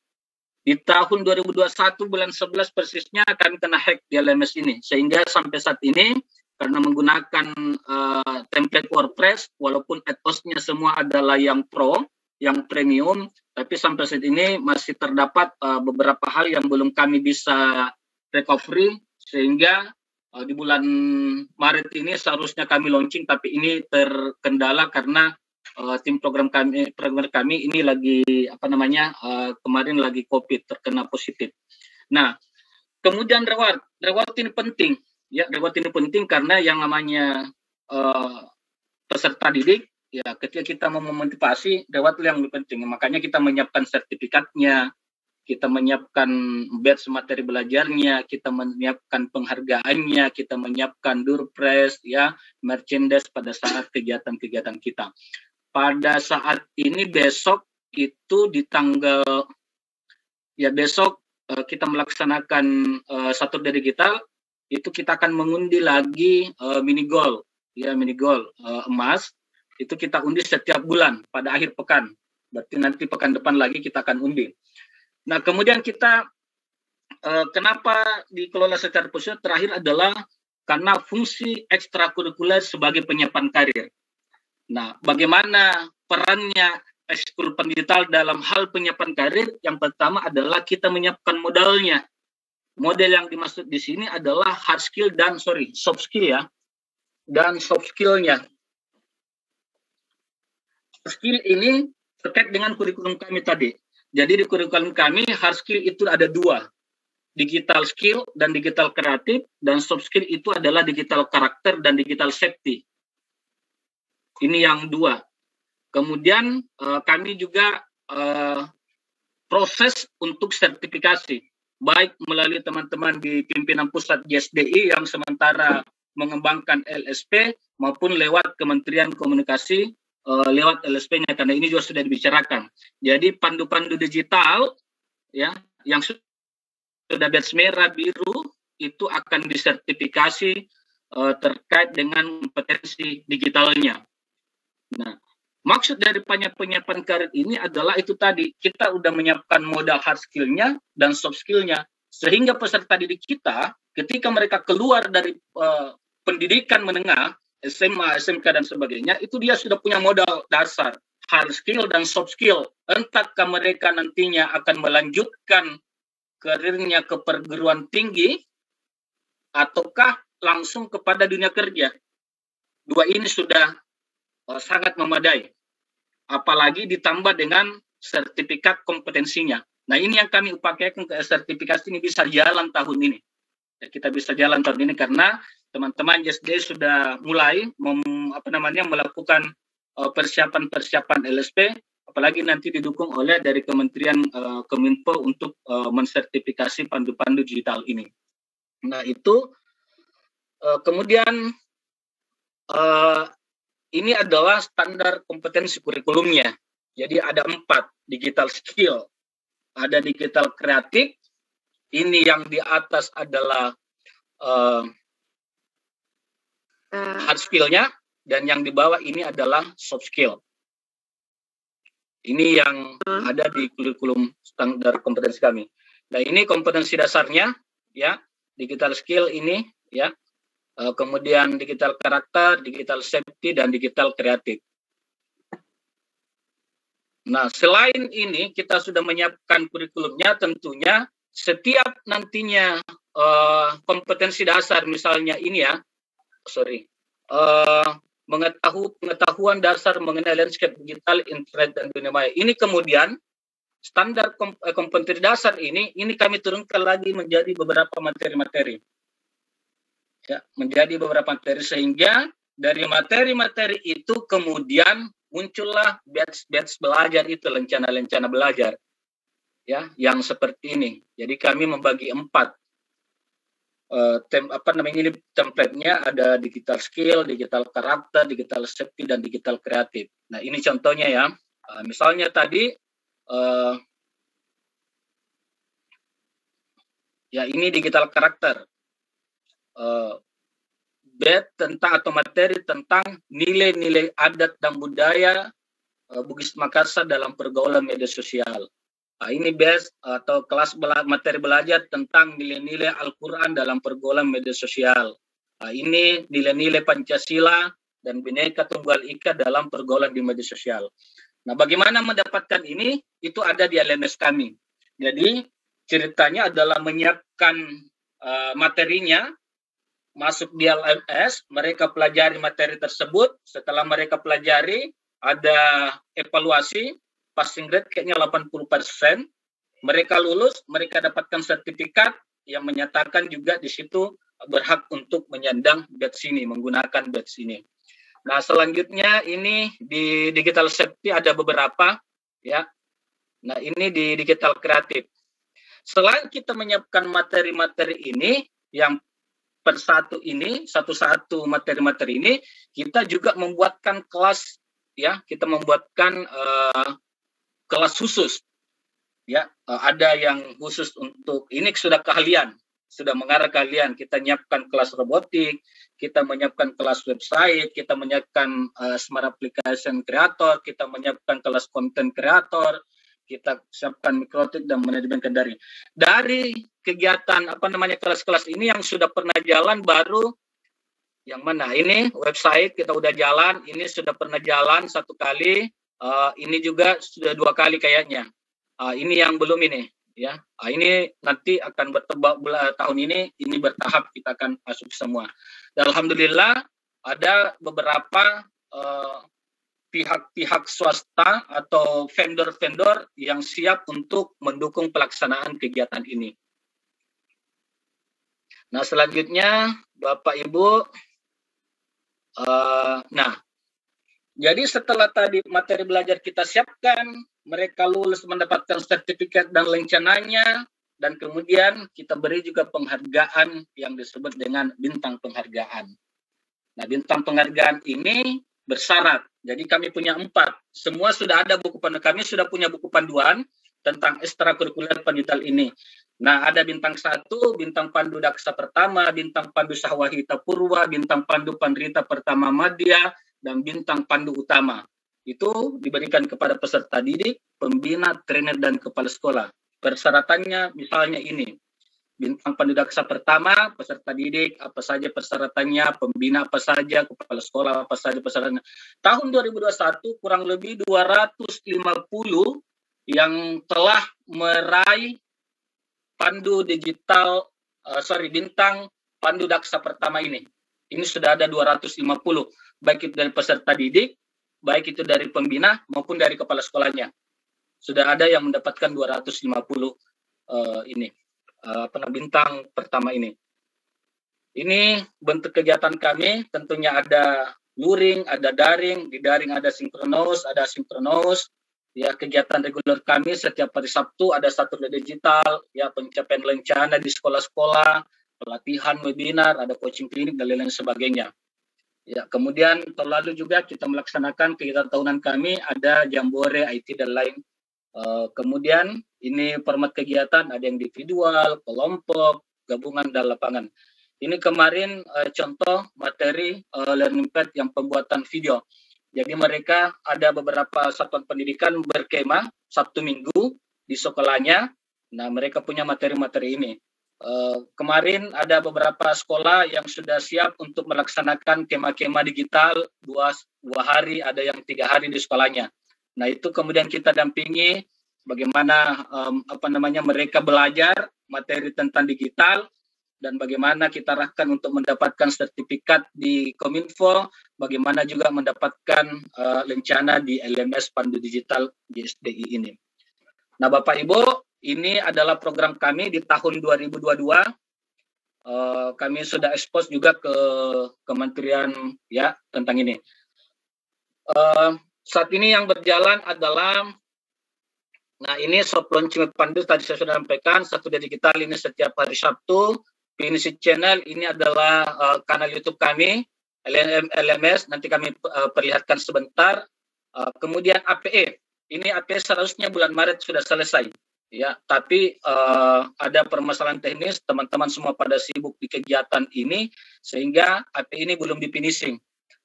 Di tahun 2021 bulan 11 persisnya kami kena hack di LMS ini. Sehingga sampai saat ini karena menggunakan template WordPress, walaupun add-ons-nya semua adalah yang pro, yang premium, tapi sampai saat ini masih terdapat beberapa hal yang belum kami bisa recovery, sehingga di bulan Maret ini seharusnya kami launching, tapi ini terkendala karena tim program kami ini lagi kemarin lagi COVID, terkena positif. Nah, kemudian reward ini penting. Ya, reward ini penting karena yang namanya peserta didik, ya ketika kita mau memotivasi, reward yang lebih penting. Makanya kita menyiapkan sertifikatnya, kita menyiapkan batch materi belajarnya, kita menyiapkan penghargaannya, kita menyiapkan door prize, ya, merchandise pada saat kegiatan-kegiatan kita. Pada saat ini besok itu di tanggal, ya besok kita melaksanakan Saturday Digital, itu kita akan mengundi lagi mini goal, ya mini goal emas, itu kita undi setiap bulan pada akhir pekan. Berarti nanti pekan depan lagi kita akan undi. Nah, kemudian kita kenapa dikelola secara positif terakhir adalah karena fungsi ekstrakurikuler sebagai penyiapan karir. Nah, bagaimana perannya ekskul pendidikan dalam hal penyiapan karir? Yang pertama adalah kita menyiapkan modalnya. Model yang dimaksud di sini adalah hard skill dan soft skill, ya, dan soft skillnya. Skill ini terkait dengan kurikulum kami tadi. Jadi di kurikulum kami hard skill itu ada 2, digital skill dan digital kreatif, dan soft skill itu adalah digital karakter dan digital safety. Ini yang 2. Kemudian kami juga proses untuk sertifikasi, baik melalui teman-teman di pimpinan pusat JSDI yang sementara mengembangkan LSP, maupun lewat Kementerian Komunikasi lewat LSP-nya, karena ini juga sudah dibicarakan. Jadi pandu-pandu digital, ya, yang sudah batch merah biru itu akan disertifikasi terkait dengan kompetensi digitalnya. Nah, maksud dari penyiapan karir ini adalah itu tadi, kita udah menyiapkan modal hard skill-nya dan soft skill-nya, sehingga peserta didik kita ketika mereka keluar dari pendidikan menengah, SMA, SMK dan sebagainya, itu dia sudah punya modal dasar, hard skill dan soft skill. Entahkah mereka nantinya akan melanjutkan karirnya ke perguruan tinggi ataukah langsung kepada dunia kerja. 2 ini sudah sangat memadai. Apalagi ditambah dengan sertifikat kompetensinya. Nah, ini yang kami upayakan, ke sertifikasi ini bisa jalan tahun ini. Ya, kita bisa jalan tahun ini karena teman-teman JSD sudah mulai melakukan persiapan LSP, apalagi nanti didukung oleh dari Kementerian Kominfo untuk mensertifikasi pandu-pandu digital ini. Nah, itu kemudian ini adalah standar kompetensi kurikulumnya. Jadi ada 4, digital skill, ada digital kreatif, ini yang di atas adalah hard skill-nya, dan yang di bawah ini adalah soft skill. Ini yang ada di kurikulum standar kompetensi kami. Nah, ini kompetensi dasarnya, ya, digital skill ini, ya. Kemudian digital karakter, digital safety, dan digital kreatif. Nah, selain ini kita sudah menyiapkan kurikulumnya, tentunya setiap nantinya kompetensi dasar, misalnya ini ya, pengetahuan dasar mengenai landscape digital, internet, dan dunia maya. Ini kemudian standar kompetensi dasar ini kami turunkan lagi menjadi beberapa materi-materi. Ya, menjadi beberapa materi, sehingga dari materi-materi itu kemudian muncullah batch belajar itu, lencana-lencana belajar, ya, yang seperti ini. Jadi kami membagi 4 template-nya, ada digital skill, digital karakter, digital safety, dan digital kreatif. Nah, ini contohnya ya. Misalnya tadi, ya ini digital karakter. Tentang atau materi tentang nilai-nilai adat dan budaya Bugis Makassar dalam pergaulan media sosial. Ini atau kelas materi belajar tentang nilai-nilai Al-Quran dalam pergaulan media sosial. Ini nilai-nilai Pancasila dan Bhinneka Tunggal Ika dalam pergaulan di media sosial. Nah, bagaimana mendapatkan ini? Itu ada di LMS kami. Jadi ceritanya adalah menyiapkan materinya, masuk di LMS, mereka pelajari materi tersebut. Setelah mereka pelajari, ada evaluasi, passing rate kayaknya 80%. Mereka lulus, mereka dapatkan sertifikat yang menyatakan juga di situ berhak untuk menyandang badge ini, menggunakan badge ini. Nah, selanjutnya ini di digital safety ada beberapa, ya. Nah, ini di digital kreatif. Selain kita menyiapkan materi-materi ini, yang per satu-satu materi-materi ini, kita juga membuatkan kelas, ya, kita membuatkan kelas khusus, ya. Ada yang khusus untuk ini sudah keahlian, sudah mengarah keahlian. Kita menyiapkan kelas robotik, kita menyiapkan kelas website, kita menyiapkan smart application creator, kita menyiapkan kelas content creator, kita siapkan mikrotik dan manajemen kendali. Dari kegiatan kelas-kelas ini yang sudah pernah jalan baru yang mana? Ini website kita udah jalan, ini sudah pernah jalan 1 kali, ini juga sudah 2 kali kayaknya. Ini yang belum ini, ya. Ini nanti akan tahun ini bertahap kita akan masuk semua. Dan alhamdulillah ada beberapa pihak-pihak swasta atau vendor-vendor yang siap untuk mendukung pelaksanaan kegiatan ini. Nah, selanjutnya Bapak Ibu, jadi setelah tadi materi belajar kita siapkan, mereka lulus mendapatkan sertifikat dan lencananya, dan kemudian kita beri juga penghargaan yang disebut dengan bintang penghargaan. Nah, bintang penghargaan ini bersyarat. Jadi kami punya 4. Semua sudah ada buku panduan. Kami sudah punya buku panduan tentang ekstrakurikuler pendidikan ini. Nah, ada bintang 1, bintang pandu daksa pertama, bintang pandu sahwahita purwa, bintang pandu pandrita pertama madya, dan bintang pandu utama. Itu diberikan kepada peserta didik, pembina, trainer, dan kepala sekolah. Persyaratannya misalnya ini. Bintang pandu daksa pertama, peserta didik, apa saja persyaratannya, pembina apa saja, kepala sekolah apa saja persyaratannya. Tahun 2021 kurang lebih 250 yang telah meraih pandu digital, bintang pandu daksa pertama ini. Ini sudah ada 250, baik itu dari peserta didik, baik itu dari pembina maupun dari kepala sekolahnya. Sudah ada yang mendapatkan 250 ini. Bintang pertama ini. Ini bentuk kegiatan kami, tentunya ada luring, ada daring, di daring ada sinkronus, ada asinkronus. Ya, kegiatan reguler kami setiap hari Sabtu ada satu digital, ya, pencapaian lencana di sekolah-sekolah, pelatihan webinar, ada coaching klinik dan lain-lain sebagainya. Ya, kemudian terlalu juga kita melaksanakan kegiatan tahunan kami, ada jambore, IT dan lain. Kemudian ini format kegiatan ada yang individual, kelompok, gabungan dan lapangan. Ini kemarin contoh materi learning pad yang pembuatan video. Jadi mereka ada beberapa satuan pendidikan berkemah Sabtu Minggu di sekolahnya. Nah, mereka punya materi-materi ini. Kemarin ada beberapa sekolah yang sudah siap untuk melaksanakan kemah-kemah digital 2 hari, ada yang 3 hari di sekolahnya. Nah, itu kemudian kita dampingi bagaimana mereka belajar materi tentang digital dan bagaimana kita arahkan untuk mendapatkan sertifikat di Kominfo, bagaimana juga mendapatkan lencana di LMS Pandu Digital di SDI ini. Nah, Bapak Ibu, ini adalah program kami di tahun 2022. Kami sudah expose juga ke kementerian ya tentang ini. Saat ini yang berjalan adalah, nah ini soft launching Pandu tadi saya sudah sampaikan, satu digital ini setiap hari Sabtu. Finisi channel ini adalah kanal YouTube kami, LMS, nanti kami perlihatkan sebentar. Kemudian APE, ini AP seharusnya bulan Maret sudah selesai. Ya, tapi ada permasalahan teknis, teman-teman semua pada sibuk di kegiatan ini, sehingga AP ini belum di-finishing.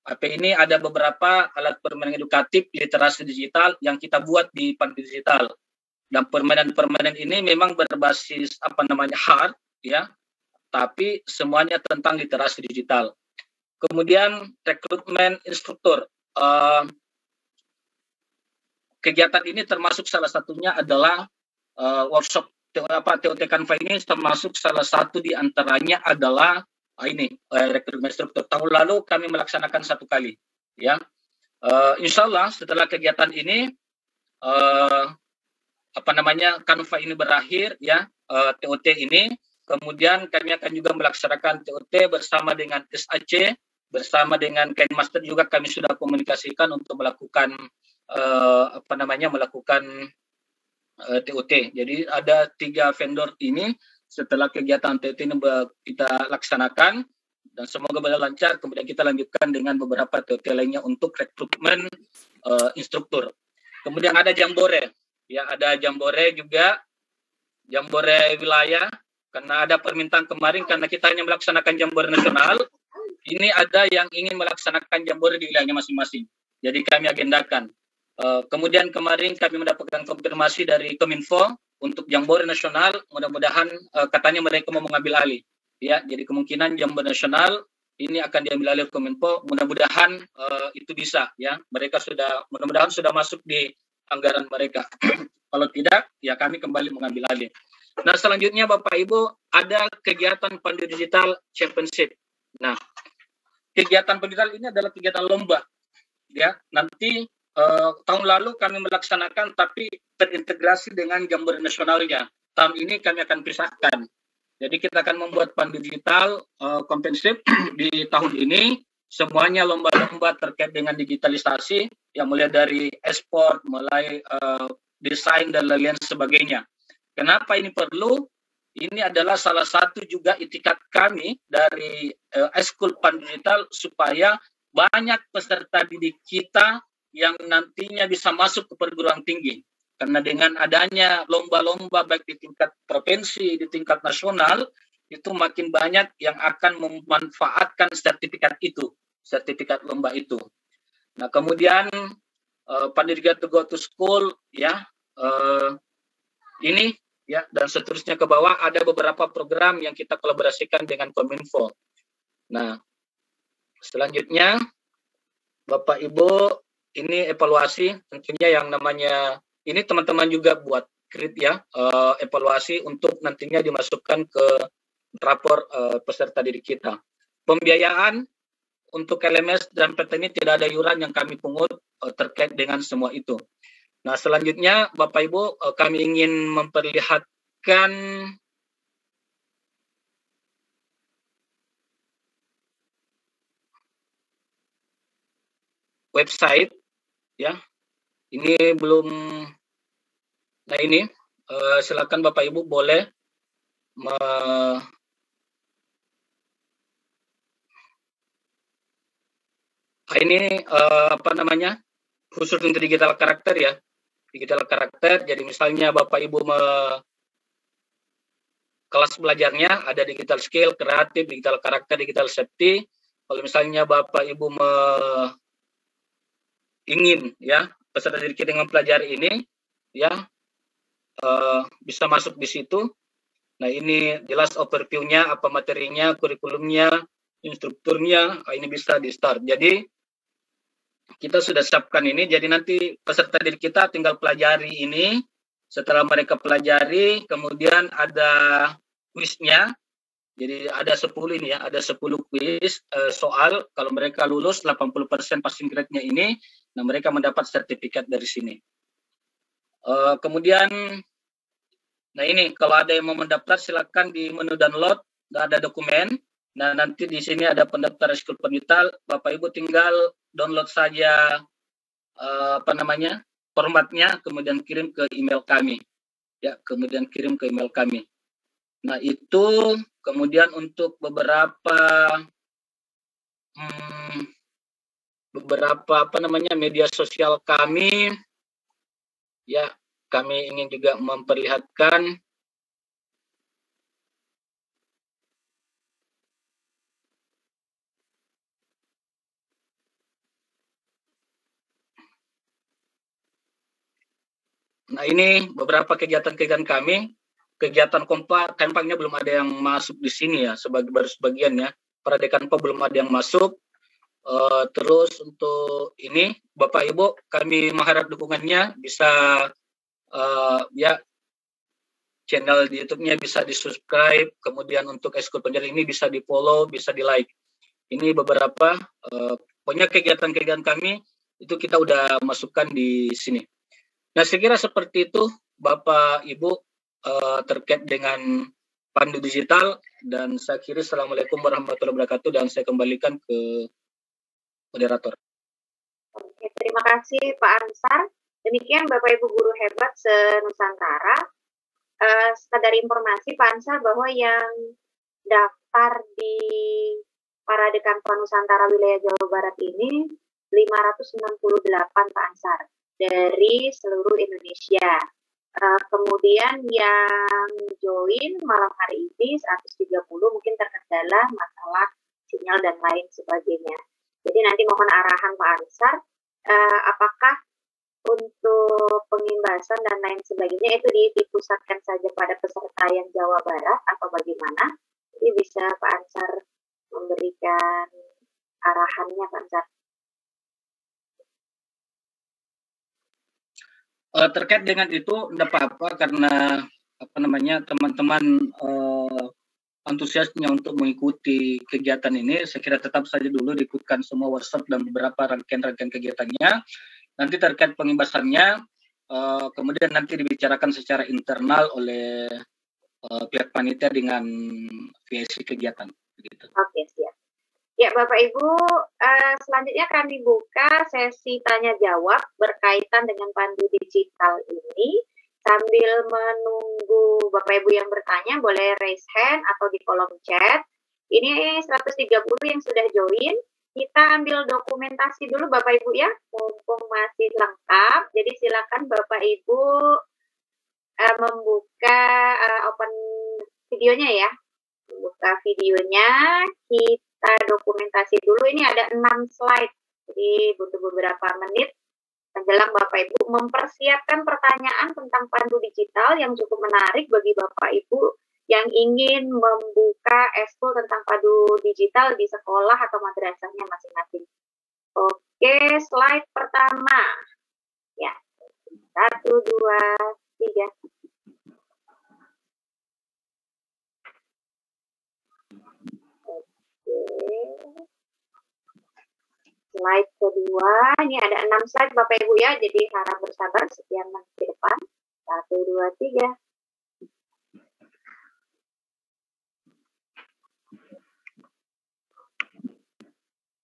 AP ini ada beberapa alat permainan edukatif literasi digital yang kita buat di Pandu Digital. Dan permainan-permainan ini memang berbasis hard, ya, tapi semuanya tentang literasi digital. Kemudian rekrutmen instruktur. Kegiatan ini termasuk salah satunya adalah workshop TOT Canva ini, termasuk salah satu di antaranya adalah rekrutmen instruktur. Tahun lalu kami melaksanakan 1 kali, ya. Insya Allah setelah kegiatan ini Canva ini berakhir, ya, TOT ini, kemudian kami akan juga melaksanakan TOT bersama dengan SAC, bersama dengan Master juga kami sudah komunikasikan untuk melakukan TOT. Jadi ada 3 vendor ini setelah kegiatan TOT ini kita laksanakan dan semoga berjalan lancar. Kemudian kita lanjutkan dengan beberapa TOT lainnya untuk rekrutmen instruktur. Kemudian ada Jambore, ya, ada Jambore juga, Jambore wilayah, karena ada permintaan kemarin karena kita hanya melaksanakan Jambore nasional. Ini ada yang ingin melaksanakan Jambore di wilayahnya masing-masing. Jadi kami agendakan. Kemudian kemarin kami mendapatkan konfirmasi dari Kominfo untuk Jambore nasional. Mudah-mudahan katanya mereka mau mengambil alih. Ya, jadi kemungkinan Jambore nasional ini akan diambil alih Kominfo. Mudah-mudahan itu bisa, ya. Mereka mudah-mudahan sudah masuk di anggaran mereka. Kalau tidak, ya kami kembali mengambil alih. Nah, selanjutnya Bapak Ibu ada kegiatan Pandu Digital Championship. Nah, kegiatan Pandu Digital ini adalah kegiatan lomba. Ya, nanti tahun lalu kami melaksanakan tapi terintegrasi dengan Jambore nasionalnya. Tahun ini kami akan pisahkan. Jadi kita akan membuat Pandu Digital Championship di tahun ini. Semuanya lomba-lomba terkait dengan digitalisasi, yang mulai dari ekspor, mulai desain dan lain sebagainya. Kenapa ini perlu? Ini adalah salah satu juga itikat kami dari Eskul Pandu Digital supaya banyak peserta didik kita yang nantinya bisa masuk ke perguruan tinggi. Karena dengan adanya lomba-lomba baik di tingkat provinsi, di tingkat nasional, itu makin banyak yang akan memanfaatkan sertifikat itu, sertifikat lomba itu. Nah, kemudian Pandu Digital Go to School, ya, ini, ya, dan seterusnya ke bawah ada beberapa program yang kita kolaborasikan dengan Kominfo. Nah, selanjutnya Bapak Ibu, ini evaluasi tentunya yang namanya ini teman-teman juga buat ya, evaluasi untuk nantinya dimasukkan ke rapor peserta didik kita. Pembiayaan untuk LMS dan PT ini tidak ada iuran yang kami pungut terkait dengan semua itu. Nah, selanjutnya Bapak Ibu, kami ingin memperlihatkan website, ya. Ini belum. Nah, ini silakan Bapak Ibu boleh ini khusus untuk digital karakter, ya. Digital karakter. Jadi misalnya Bapak Ibu kelas belajarnya ada digital skill, kreatif, digital karakter, digital safety. Kalau misalnya Bapak Ibu ingin, ya, peserta didik kita dengan pelajari ini, ya, bisa masuk di situ. Nah, ini jelas overview-nya, apa materinya, kurikulumnya, instrukturnya, ini bisa di start. Jadi kita sudah siapkan ini, jadi nanti peserta didik kita tinggal pelajari ini. Setelah mereka pelajari, kemudian ada kuisnya. Jadi ada 10 ini, ya, ada 10 kuis soal. Kalau mereka lulus 80% passing grade-nya ini, nah mereka mendapat sertifikat dari sini. Kemudian, nah ini kalau ada yang mau mendaftar silakan di menu download, ada dokumen. Nah, nanti di sini ada pendaftar Eskul Pandu Digital. Bapak Ibu tinggal download saja formatnya, kemudian kirim ke email kami. Ya, kemudian kirim ke email kami. Nah, itu kemudian untuk beberapa media sosial kami, Ya, kami ingin juga memperlihatkan nah ini beberapa kegiatan-kegiatan kami. Kegiatan kampanye belum ada yang masuk di sini ya, baru sebagian ya. Pradekanpa belum ada yang masuk. Terus untuk ini Bapak Ibu kami mengharap dukungannya bisa ya channel di YouTube-nya bisa di-subscribe, kemudian untuk Eskul Penjara ini bisa di-follow, bisa di-like. Ini beberapa pokoknya kegiatan-kegiatan kami itu kita udah masukkan di sini. Nah, saya kira seperti itu Bapak Ibu terkait dengan pandu digital, dan saya kira Assalamualaikum warahmatullahi wabarakatuh, dan saya kembalikan ke moderator. Oke, terima kasih Pak Ansar. Demikian Bapak Ibu guru hebat se-Nusantara. Sekadar informasi Pak Ansar bahwa yang daftar di Parade Kanpa Nusantara wilayah Jawa Barat ini 568 Pak Ansar dari seluruh Indonesia. Kemudian yang join malam hari ini 130, mungkin terkendala masalah sinyal dan lain sebagainya. Jadi nanti mohon arahan Pak Ansar, apakah untuk pengimbasan dan lain sebagainya itu dipusatkan saja pada peserta yang Jawa Barat atau bagaimana? Jadi bisa Pak Ansar memberikan arahannya Pak Ansar. Terkait dengan itu tidak apa-apa, karena teman-teman antusiasnya untuk mengikuti kegiatan ini, saya kira tetap saja dulu diikutkan semua workshop dan beberapa rangkaian-rangkaian kegiatannya. Nanti terkait pengimbasannya kemudian nanti dibicarakan secara internal oleh pihak panitia dengan VSI kegiatan. Begitu. Oke, siap. Ya, Bapak Ibu, selanjutnya kami buka sesi tanya jawab berkaitan dengan pandu digital ini. Sambil menunggu Bapak Ibu yang bertanya, boleh raise hand atau di kolom chat. Ini 130 yang sudah join. Kita ambil dokumentasi dulu Bapak Ibu ya, mumpung masih lengkap. Jadi silakan Bapak Ibu membuka open videonya ya. Membuka videonya, kita dokumentasi dulu. Ini ada 6 slide, jadi butuh beberapa menit menjelang Bapak Ibu mempersiapkan pertanyaan tentang pandu digital yang cukup menarik bagi Bapak Ibu yang ingin membuka eskul tentang pandu digital di sekolah atau madrasahnya masing-masing. Oke, slide pertama. Ya, 1, 2, 3. Slide kedua, ini ada 6 slide Bapak Ibu ya, jadi harap bersabar sekian menit ke depan. 1, 2, 3.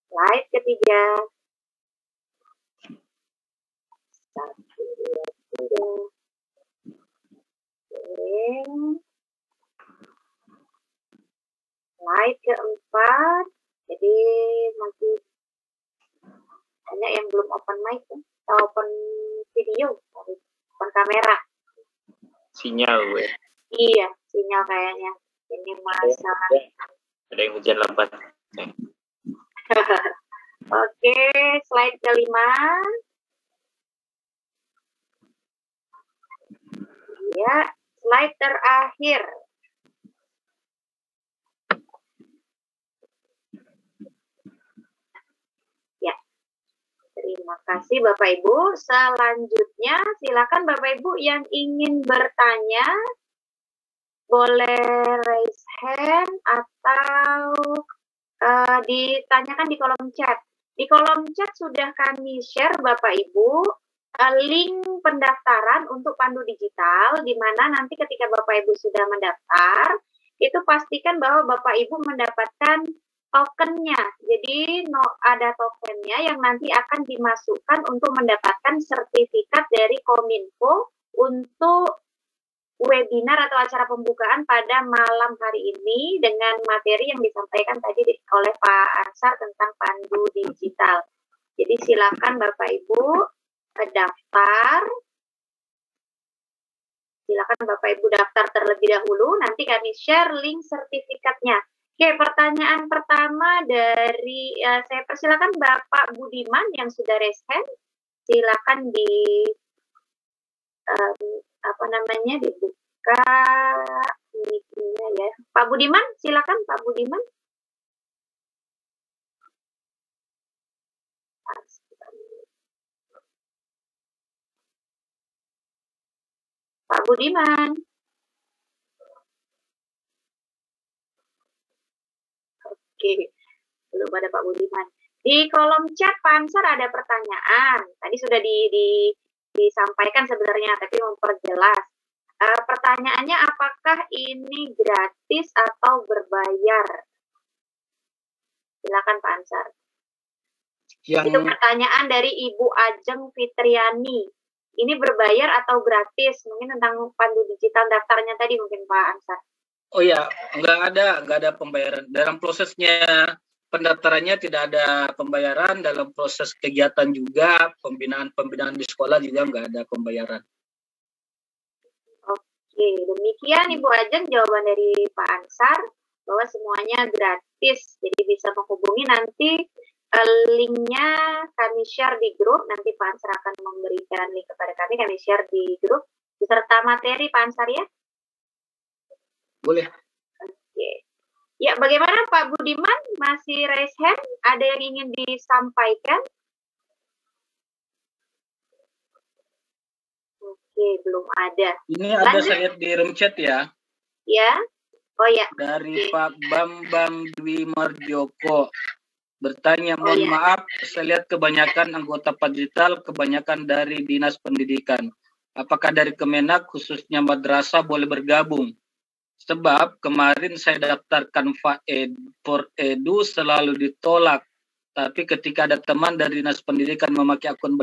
Slide ketiga. 1, 2, 3. Oke. Slide keempat. Jadi masih banyak yang belum open mic atau open video, open kamera. Sinyal gue. Iya, sinyal kayaknya. Ini masalah. Ada yang hujan lebat. Oke, slide kelima. Ya, slide terakhir. Terima kasih Bapak Ibu. Selanjutnya silakan Bapak Ibu yang ingin bertanya boleh raise hand atau ditanyakan di kolom chat. Di kolom chat sudah kami share Bapak Ibu link pendaftaran untuk pandu digital, di mana nanti ketika Bapak Ibu sudah mendaftar, itu pastikan bahwa Bapak Ibu mendapatkan tokennya. Jadi ada tokennya yang nanti akan dimasukkan untuk mendapatkan sertifikat dari Kominfo untuk webinar atau acara pembukaan pada malam hari ini dengan materi yang disampaikan tadi oleh Pak Ansar tentang pandu digital. Jadi silakan Bapak Ibu daftar Silakan Bapak Ibu daftar terlebih dahulu, nanti kami share link sertifikatnya. Oke, pertanyaan pertama dari saya persilakan Bapak Budiman yang sudah raise hand, silakan dibuka mic-nya ya. Pak Budiman, silakan Pak Budiman. Pak Budiman. Oke, belum ada Pak Budiman. Di kolom chat Pak Ansar ada pertanyaan. Tadi sudah disampaikan sebenarnya, tapi memperjelas. Pertanyaannya, apakah ini gratis atau berbayar? Silakan Pak Ansar. Itu pertanyaan dari Ibu Ajeng Fitriani. Ini berbayar atau gratis? Mungkin tentang pandu digital daftarnya tadi mungkin Pak Ansar. Oh ya, nggak ada pembayaran. Dalam prosesnya pendaftarannya tidak ada pembayaran, dalam proses kegiatan juga, pembinaan di sekolah juga nggak ada pembayaran. Oke, demikian Ibu Ajeng jawaban dari Pak Ansar, bahwa semuanya gratis, jadi bisa menghubungi nanti. Linknya kami share di grup, nanti Pak Ansar akan memberikan link kepada kami share di grup, beserta materi Pak Ansar ya? Boleh. Oke. Ya, bagaimana Pak Budiman? Masih raise hand? Ada yang ingin disampaikan? Oke, belum ada. Ini ada saya di room chat ya. Ya? Oh ya. Dari Pak Bambang Dwi Marjoko. Bertanya, mohon maaf, saya lihat kebanyakan anggota Digital, kebanyakan dari Dinas Pendidikan. Apakah dari Kemenak, khususnya madrasah, boleh bergabung? Sebab kemarin saya daftarkan for Edu selalu ditolak. Tapi ketika ada teman dari Dinas Pendidikan memakai akun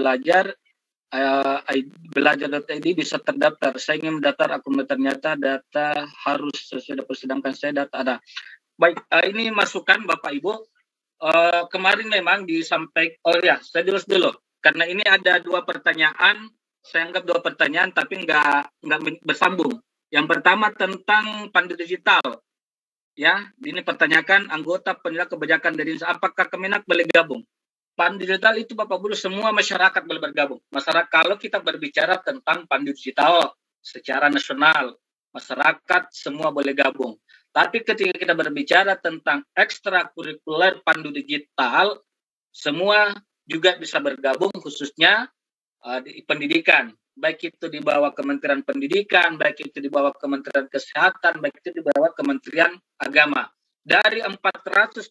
belajar.id bisa terdaftar. Saya ingin mendaftar akun, ternyata data harus sesuai, sedangkan saya data ada. Baik, ini masukan Bapak Ibu. Kemarin memang disampaikan, saya jurus dulu karena ini ada dua pertanyaan, saya anggap dua pertanyaan tapi nggak bersambung. Yang pertama tentang pandu digital, ya, ini pertanyakan anggota penilai kebijakan dari apakah Kemenak boleh gabung? Pandu digital itu Bapak Ibu semua masyarakat boleh bergabung. Masyarakat, kalau kita berbicara tentang pandu digital secara nasional, masyarakat semua boleh gabung. Tapi ketika kita berbicara tentang ekstrakurikuler pandu digital, semua juga bisa bergabung, khususnya di pendidikan. Baik itu di bawah Kementerian Pendidikan, baik itu di bawah Kementerian Kesehatan, baik itu di bawah Kementerian Agama. Dari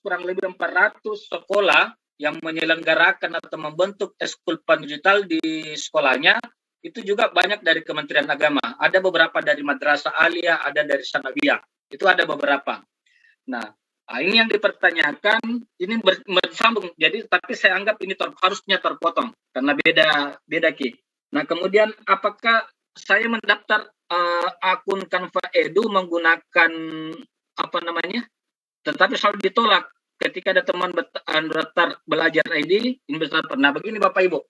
kurang lebih 400 sekolah yang menyelenggarakan atau membentuk ekskul pandu digital di sekolahnya, itu juga banyak dari Kementerian Agama. Ada beberapa dari Madrasah Aliyah, ada dari Sanawiyah. Itu ada beberapa. Nah, ini yang dipertanyakan, ini bersambung. Jadi, tapi saya anggap ini harusnya terpotong karena beda Ki. Nah, kemudian apakah saya mendaftar akun Canva Edu menggunakan tetapi selalu ditolak ketika ada teman daftar belajar ID ini besar pernah. Begini Bapak Ibu,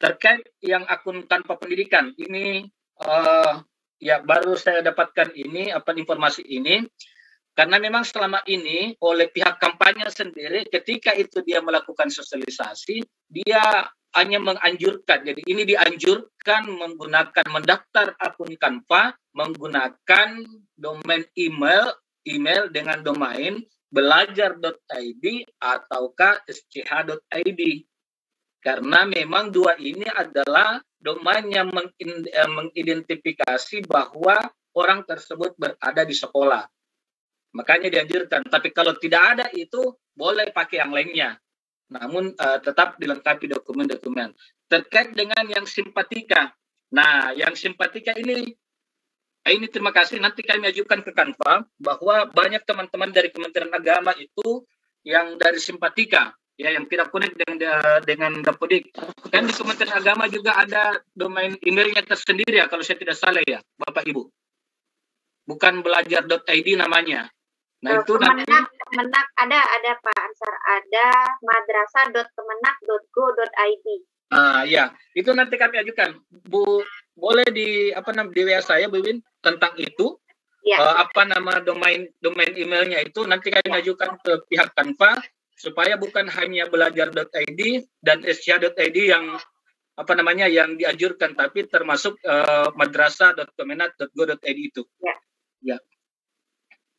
terkait yang akun tanpa pendidikan ini ya baru saya dapatkan ini informasi ini karena memang selama ini oleh pihak kampanye sendiri ketika itu dia melakukan sosialisasi dia hanya menganjurkan, jadi ini dianjurkan mendaftar akun Canva menggunakan domain email dengan domain belajar.id ataukah sch.id. Karena memang dua ini adalah domain yang mengidentifikasi bahwa orang tersebut berada di sekolah. Makanya dianjurkan. Tapi kalau tidak ada itu, boleh pakai yang lainnya. Namun tetap dilengkapi dokumen-dokumen. Terkait dengan yang simpatika. Nah, yang simpatika ini terima kasih. Nanti kami ajukan ke Canva bahwa banyak teman-teman dari Kementerian Agama itu yang dari simpatika. Ya, yang tidak connect dengan Dapodik. Kan di Kementerian Agama juga ada domain emailnya tersendiri ya, kalau saya tidak salah ya, Bapak Ibu. Bukan belajar.id namanya. Nah, itu Kemenak ada Pak Ansar, ada madrasah.kemenak.go.id. Ya, itu nanti kami ajukan. Bu boleh di di WA saya, Bu Win, tentang itu. Ya. Domain emailnya itu nanti kami ajukan ke pihak Canva supaya bukan hanya belajar.id dan sya.id yang yang dianjurkan, tapi termasuk madrasah.kemenat.go.id itu. Ya.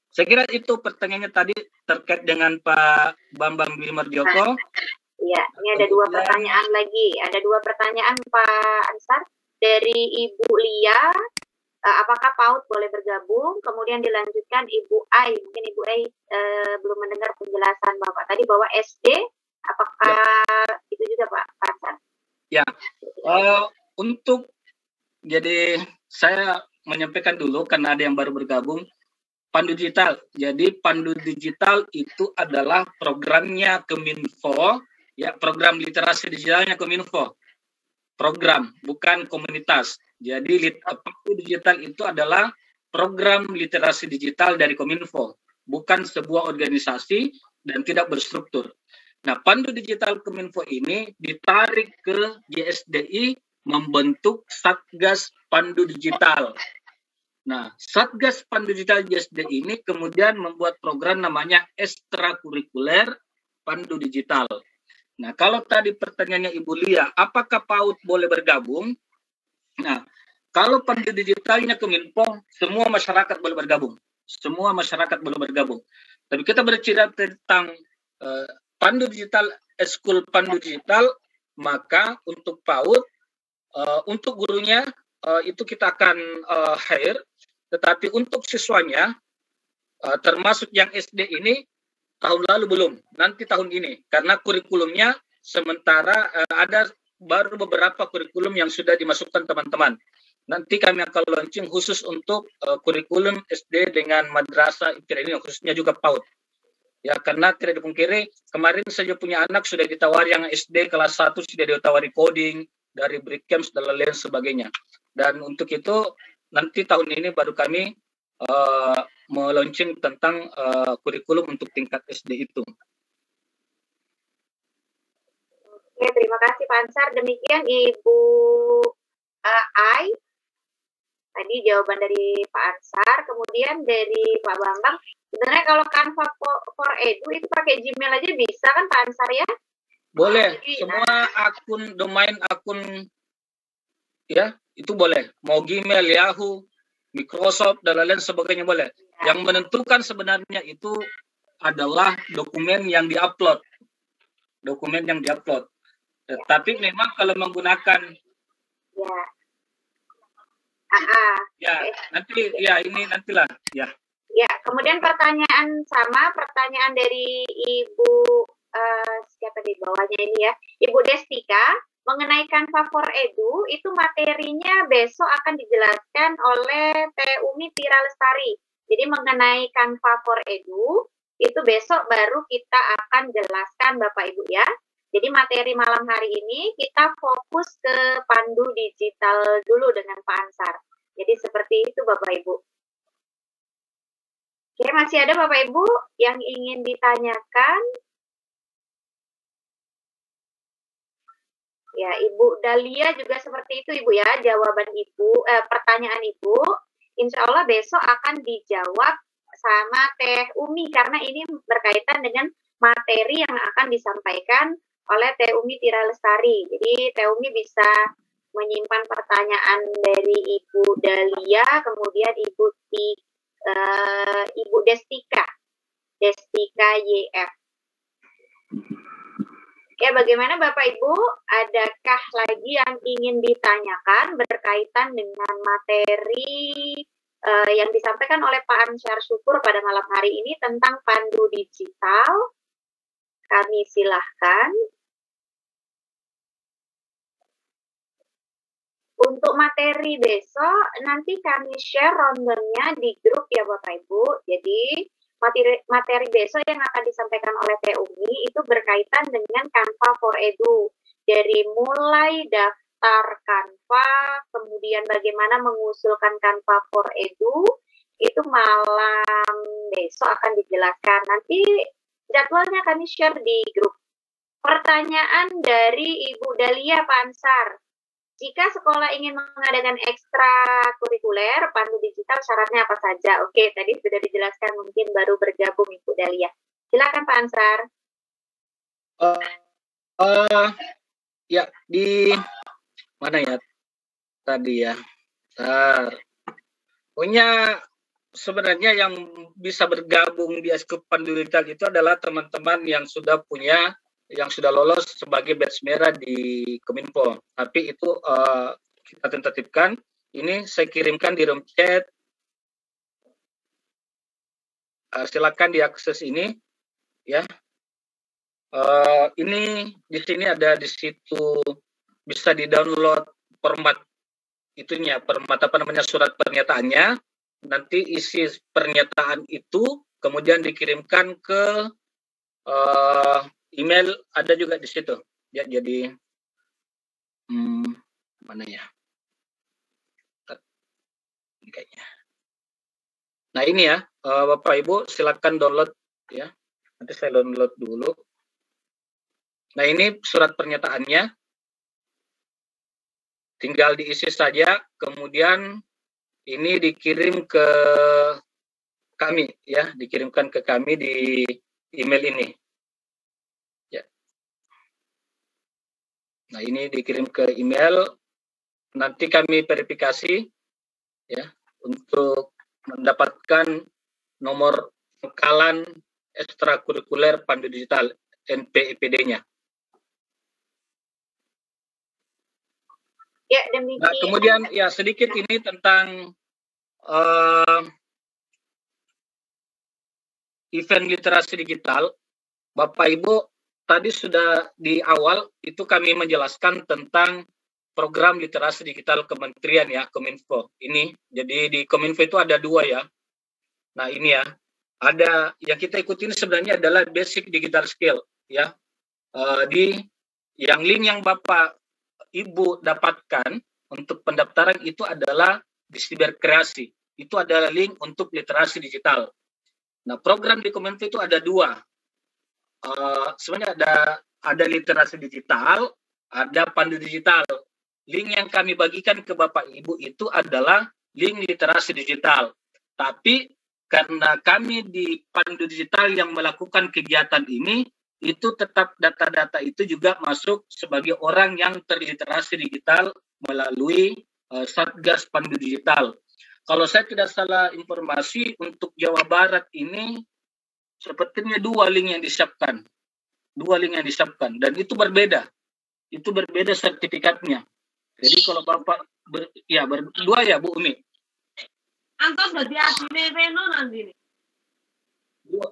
Saya kira itu pertanyaannya tadi terkait dengan Pak Bambang Wimarjoko. Iya, ini ada dua pertanyaan lagi. Ada dua pertanyaan Pak Ansar dari Ibu Lia. Apakah PAUD boleh bergabung? Kemudian dilanjutkan Ibu Ai. Mungkin Ibu Ai belum mendengar penjelasan Bapak tadi bahwa SD. Apakah itu juga Pak Ansar? Ya, jadi saya menyampaikan dulu karena ada yang baru bergabung. Pandu Digital. Jadi Pandu Digital itu adalah programnya Kominfo, ya, program literasi digitalnya Kominfo. Program, bukan komunitas. Jadi Pandu Digital itu adalah program literasi digital dari Kominfo, bukan sebuah organisasi dan tidak berstruktur. Nah, Pandu Digital Kominfo ini ditarik ke JSDI membentuk Satgas Pandu Digital. Nah, Satgas Pandu Digital JSD ini kemudian membuat program namanya ekstrakurikuler Pandu Digital. Nah, kalau tadi pertanyaannya Ibu Lia, apakah PAUD boleh bergabung? Nah, kalau Pandu Digitalnya Kominfo, semua masyarakat boleh bergabung. Semua masyarakat boleh bergabung. Tapi kita berbicara tentang Pandu Digital, Eskul Pandu Digital, maka untuk PAUD, untuk gurunya, itu kita akan hire. Tetapi untuk siswanya, termasuk yang SD ini, tahun lalu belum, nanti tahun ini. Karena kurikulumnya sementara ada baru beberapa kurikulum yang sudah dimasukkan teman-teman. Nanti kami akan launching khusus untuk kurikulum SD dengan madrasah ini, khususnya juga PAUD. Ya, karena tidak dipungkiri, kemarin saja punya anak sudah ditawari yang SD kelas 1, sudah ditawari coding, dari Brickcamps dan lain sebagainya. Dan untuk itu, nanti tahun ini baru kami melaunching tentang kurikulum untuk tingkat SD itu. Oke, terima kasih Pak Ansar. Demikian Ibu Ai. Tadi jawaban dari Pak Ansar. Kemudian dari Pak Bambang. Sebenarnya kalau Canva for Edu itu pakai Gmail aja bisa kan Pak Ansar ya? Boleh. Semua domain akun ya, itu boleh. Mau Gmail, Yahoo, Microsoft, dan lain sebagainya boleh. Yang menentukan sebenarnya itu adalah dokumen yang diupload. Dokumen yang diupload. Tapi memang kalau menggunakan nantilah. Ya. Ya, kemudian pertanyaan dari Ibu siapa di bawahnya ini ya, Ibu Destika. Mengenai Canva for Edu, itu materinya besok akan dijelaskan oleh Umi Tira Lestari. Jadi mengenai Canva for Edu, itu besok baru kita akan jelaskan Bapak Ibu ya. Jadi materi malam hari ini kita fokus ke Pandu Digital dulu dengan Pak Ansar. Jadi seperti itu Bapak Ibu. Oke, masih ada Bapak Ibu yang ingin ditanyakan? Ya, Ibu Dahlia juga seperti itu, Ibu ya, jawaban Ibu, pertanyaan Ibu, insya Allah besok akan dijawab sama Teh Umi, karena ini berkaitan dengan materi yang akan disampaikan oleh Teh Umi Tira Lestari. Jadi, Teh Umi bisa menyimpan pertanyaan dari Ibu Dahlia, kemudian Ibu Destika YF. Ya, bagaimana Bapak Ibu? Adakah lagi yang ingin ditanyakan berkaitan dengan materi yang disampaikan oleh Pak Ansar Syukur pada malam hari ini tentang Pandu Digital? Kami silahkan. Untuk materi besok, nanti kami share rondomnya di grup ya Bapak Ibu. Jadi, materi besok yang akan disampaikan oleh Teh Umi itu berkaitan dengan Canva for Edu. Dari mulai daftar Canva, kemudian bagaimana mengusulkan Canva for Edu, itu malam besok akan dijelaskan. Nanti jadwalnya kami share di grup. Pertanyaan dari Ibu Dahlia Pak Ansar. Jika sekolah ingin mengadakan ekstrakurikuler pandu digital, syaratnya apa saja? Oke, tadi sudah dijelaskan, mungkin baru bergabung Ibu Dahlia. Silakan Pak Ansar. Ya, di mana ya tadi ya? Pokoknya sebenarnya yang bisa bergabung di Eskup Pandu Digital itu adalah teman-teman yang sudah lolos sebagai batch merah di Kominfo. Tapi itu kita tentatifkan. Ini saya kirimkan di room chat. Silakan diakses ini, ya. Ini di sini ada di situ bisa di-download format itunya, format surat pernyataannya. Nanti isi pernyataan itu kemudian dikirimkan ke email, ada juga di situ. Ya, jadi mana ya? Kayaknya. Nah, ini ya, Bapak Ibu silakan download ya. Nanti saya download dulu. Nah, ini surat pernyataannya. Tinggal diisi saja, kemudian ini dikirim ke kami ya, dikirimkan ke kami di email ini. Ya. Nah, ini dikirim ke email, nanti kami verifikasi ya untuk mendapatkan nomor pengkalan ekstrakurikuler Pandu Digital NPIPD-nya. Ya, demikian. Nah, kemudian ya sedikit ini tentang event literasi digital. Bapak Ibu, tadi sudah di awal itu kami menjelaskan tentang program literasi digital Kementerian ya, Kominfo. Ini, jadi di Kominfo itu ada dua ya. Nah, ini ya, ada yang kita ikutin sebenarnya adalah basic digital skill ya. Yang link yang Bapak Ibu dapatkan untuk pendaftaran itu adalah di Siberkreasi. Itu adalah link untuk literasi digital. Nah, program di Kominfo itu ada dua. Sebenarnya ada literasi digital, ada Pandu Digital. Link yang kami bagikan ke Bapak Ibu itu adalah link literasi digital. Tapi karena kami di Pandu Digital yang melakukan kegiatan ini, itu tetap data-data itu juga masuk sebagai orang yang terliterasi digital melalui Satgas Pandu Digital. Kalau saya tidak salah informasi, untuk Jawa Barat ini sepertinya dua link yang disiapkan. Dan itu berbeda. Itu berbeda sertifikatnya. Jadi kalau Bapak berdua ya Bu Umi. Antos berarti adine Reno nanti. Dua.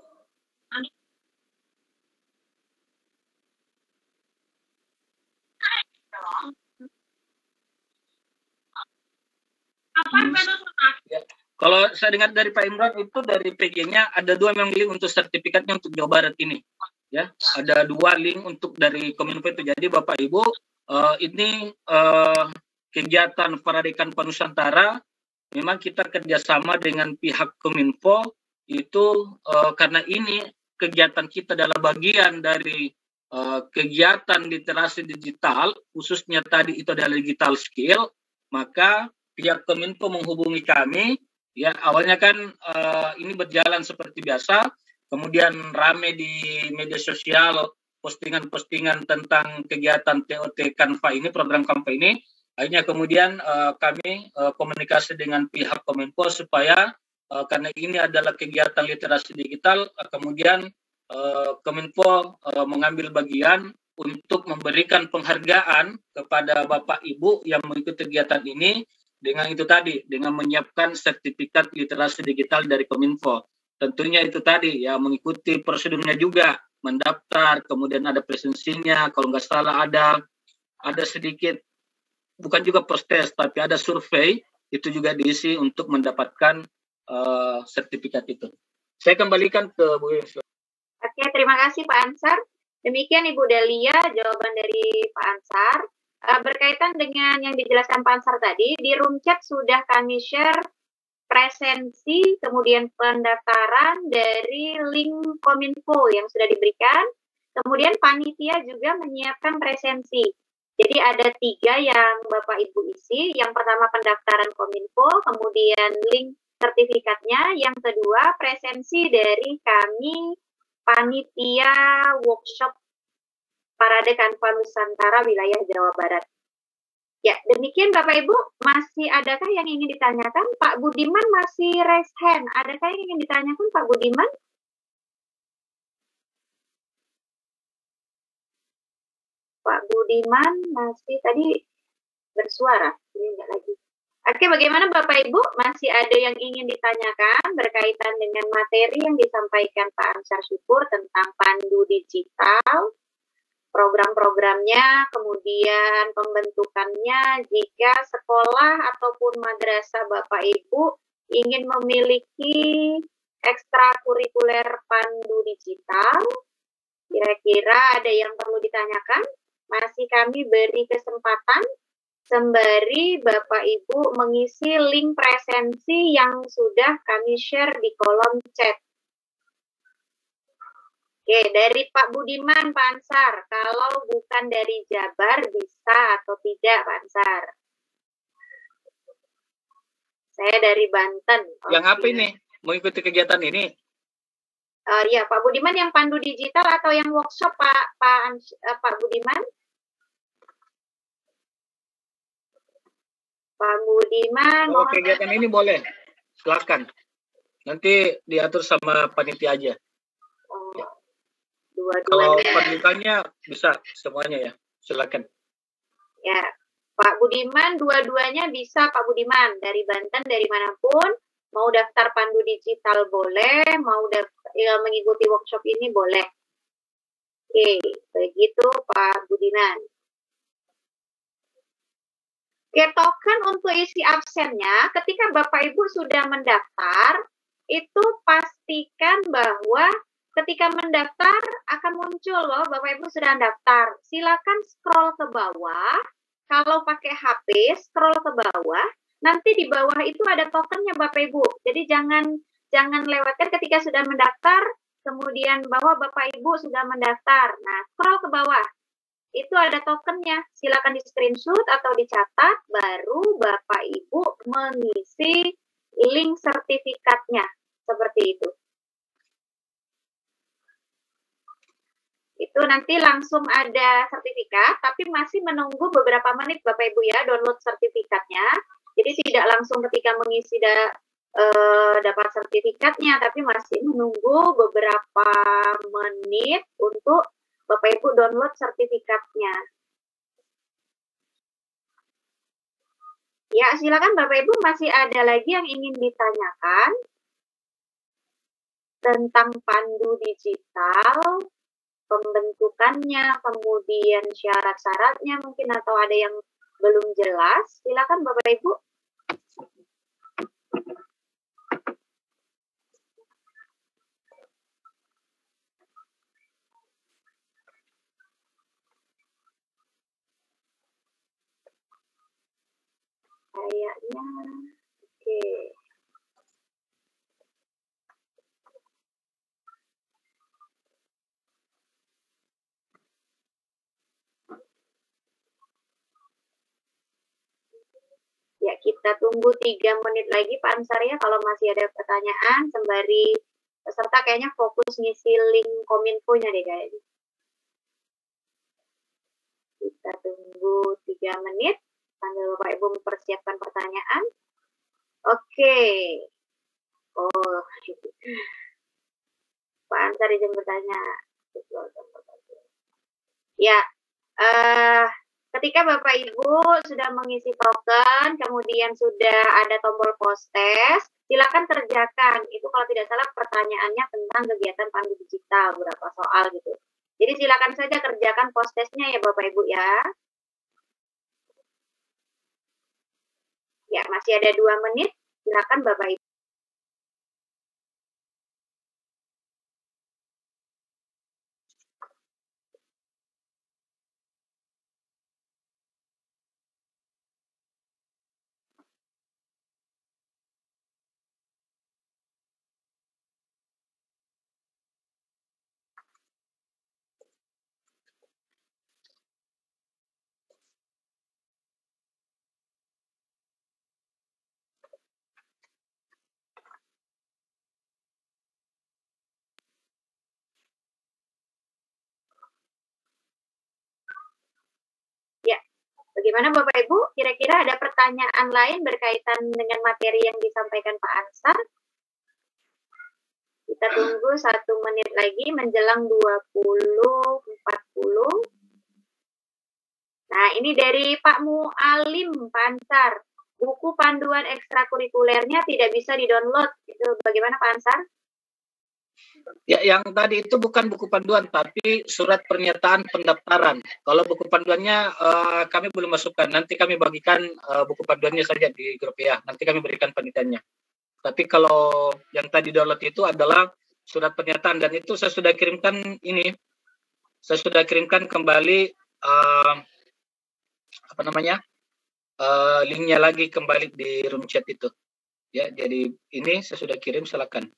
Ya. Kalau saya dengar dari Pak Imran itu dari PG-nya ada dua memang link untuk sertifikatnya untuk Jawa Barat ini. Ya, ada dua link untuk dari Kominfo itu. Jadi Bapak Ibu, ini kegiatan Paradekan Panusantara memang kita kerjasama dengan pihak Kominfo itu karena ini kegiatan kita adalah bagian dari kegiatan literasi digital, khususnya tadi itu adalah digital skill, maka pihak Kominfo menghubungi kami. Ya, awalnya kan ini berjalan seperti biasa, kemudian rame di media sosial postingan-postingan tentang kegiatan TOT Canva ini, program Canva ini. Akhirnya kemudian kami komunikasi dengan pihak Kominfo supaya karena ini adalah kegiatan literasi digital, kemudian Kominfo mengambil bagian untuk memberikan penghargaan kepada Bapak Ibu yang mengikuti kegiatan ini. Dengan itu tadi, dengan menyiapkan sertifikat literasi digital dari Kominfo. Tentunya itu tadi, ya mengikuti prosedurnya juga, mendaftar, kemudian ada presensinya, kalau nggak salah ada sedikit, bukan juga proses, tapi ada survei, itu juga diisi untuk mendapatkan sertifikat itu. Saya kembalikan ke Bu Yusuf. Oke, terima kasih Pak Ansar. Demikian Ibu Dahlia, jawaban dari Pak Ansar. Berkaitan dengan yang dijelaskan Pak Ansar tadi, di room chat sudah kami share presensi, kemudian pendaftaran dari link Kominfo yang sudah diberikan. Kemudian panitia juga menyiapkan presensi. Jadi ada 3 yang Bapak Ibu isi. Yang pertama pendaftaran Kominfo, kemudian link sertifikatnya. Yang kedua presensi dari kami panitia workshop Parade Kanva Nusantara wilayah Jawa Barat. Ya, demikian Bapak Ibu. Masih adakah yang ingin ditanyakan? Pak Budiman masih raise hand. Adakah yang ingin ditanyakan Pak Budiman? Pak Budiman masih tadi bersuara, ini enggak lagi. Oke, bagaimana Bapak Ibu? Masih ada yang ingin ditanyakan berkaitan dengan materi yang disampaikan Pak Ansar Syukur tentang pandu digital, program-programnya, kemudian pembentukannya, jika sekolah ataupun madrasah Bapak Ibu ingin memiliki ekstrakurikuler pandu digital, kira-kira ada yang perlu ditanyakan? Masih kami beri kesempatan sembari Bapak Ibu mengisi link presensi yang sudah kami share di kolom chat. Oke, dari Pak Budiman, Pak Ansar, kalau bukan dari Jabar bisa atau tidak, Pak Ansar? Saya dari Banten. Yang apa ini? Mau ikuti kegiatan ini? Ya, Pak Budiman yang pandu digital atau yang workshop, Pak Budiman? Pak Budiman. Kalau kegiatan ini boleh, silakan. Nanti diatur sama panitia aja. Oh, Kalau dua-duanya. pendidikannya bisa semuanya ya, silakan. Ya, Pak Budiman, dua-duanya bisa Pak Budiman. Dari Banten, dari manapun. Mau daftar pandu digital boleh, mau mengikuti workshop ini boleh. Oke, begitu Pak Budiman. Oke, token untuk isi absennya, ketika Bapak Ibu sudah mendaftar, itu pastikan bahwa ketika mendaftar akan muncul loh, Bapak Ibu sudah daftar. Silakan scroll ke bawah. Kalau pakai HP, scroll ke bawah. Nanti di bawah itu ada tokennya Bapak Ibu. Jadi jangan lewatkan ketika sudah mendaftar, kemudian bahwa Bapak Ibu sudah mendaftar. Nah, scroll ke bawah. Itu ada tokennya. Silakan di screenshot atau dicatat, baru Bapak Ibu mengisi link sertifikatnya. Seperti itu. Itu nanti langsung ada sertifikat, tapi masih menunggu beberapa menit Bapak Ibu ya, download sertifikatnya. Jadi tidak langsung ketika mengisi dapat sertifikatnya, tapi masih menunggu beberapa menit untuk Bapak Ibu download sertifikatnya. Ya, silakan Bapak Ibu, masih ada lagi yang ingin ditanyakan tentang pandu digital, pembentukannya, kemudian syarat-syaratnya mungkin, atau ada yang belum jelas. Silakan Bapak Ibu. Kayaknya oke. Ya, kita tunggu 3 menit lagi Pak Ansar ya, kalau masih ada pertanyaan, sembari peserta kayaknya fokus ngisi link Kominfo-nya deh kayaknya. Kita tunggu 3 menit sambil Bapak Ibu mempersiapkan pertanyaan. Oke. Oh, Pak Ansar izin bertanya. Ya, ketika Bapak Ibu sudah mengisi token, kemudian sudah ada tombol post test, silakan kerjakan. Itu kalau tidak salah pertanyaannya tentang kegiatan pandu digital, berapa soal gitu. Jadi silakan saja kerjakan post testnya ya Bapak Ibu ya. Ya, masih ada 2 menit, silakan Bapak Ibu. Bagaimana Bapak Ibu? Kira-kira ada pertanyaan lain berkaitan dengan materi yang disampaikan Pak Ansar? Kita tunggu 1 menit lagi menjelang 20.40. Nah, ini dari Pak Mualim, Pak Ansar. Buku panduan ekstrakurikulernya tidak bisa di-download. Itu bagaimana Pak Ansar? Ya, yang tadi itu bukan buku panduan, tapi surat pernyataan pendaftaran. Kalau buku panduannya kami belum masukkan. Nanti kami bagikan buku panduannya saja di grup ya. Nanti kami berikan panitianya. Tapi kalau yang tadi download itu adalah surat pernyataan, dan itu saya sudah kirimkan ini. Saya sudah kirimkan kembali linknya lagi kembali di room chat itu. Ya, jadi ini saya sudah kirim, silakan.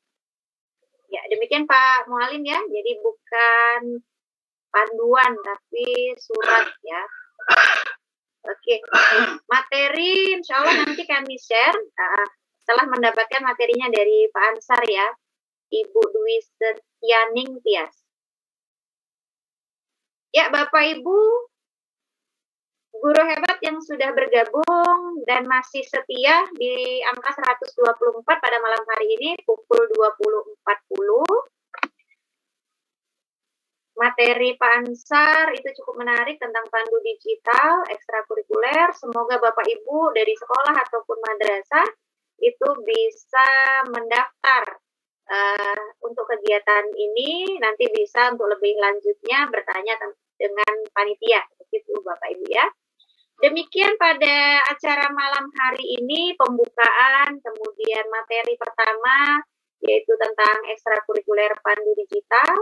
Ya, demikian Pak Mualim ya. Jadi bukan panduan tapi surat ya. Oke. Materi insya Allah nanti kami share setelah mendapatkan materinya dari Pak Ansar ya. Ibu Dwi Setianing Tias. Ya, Bapak Ibu guru hebat yang sudah bergabung dan masih setia di angka 124 pada malam hari ini pukul 20.40. Materi Pak Ansar itu cukup menarik tentang pandu digital ekstrakurikuler. Semoga Bapak Ibu dari sekolah ataupun madrasah itu bisa mendaftar untuk kegiatan ini. Nanti bisa untuk lebih lanjutnya bertanya dengan panitia. Begitu Bapak Ibu ya. Demikian pada acara malam hari ini, pembukaan, kemudian materi pertama, yaitu tentang ekstrakurikuler pandu digital,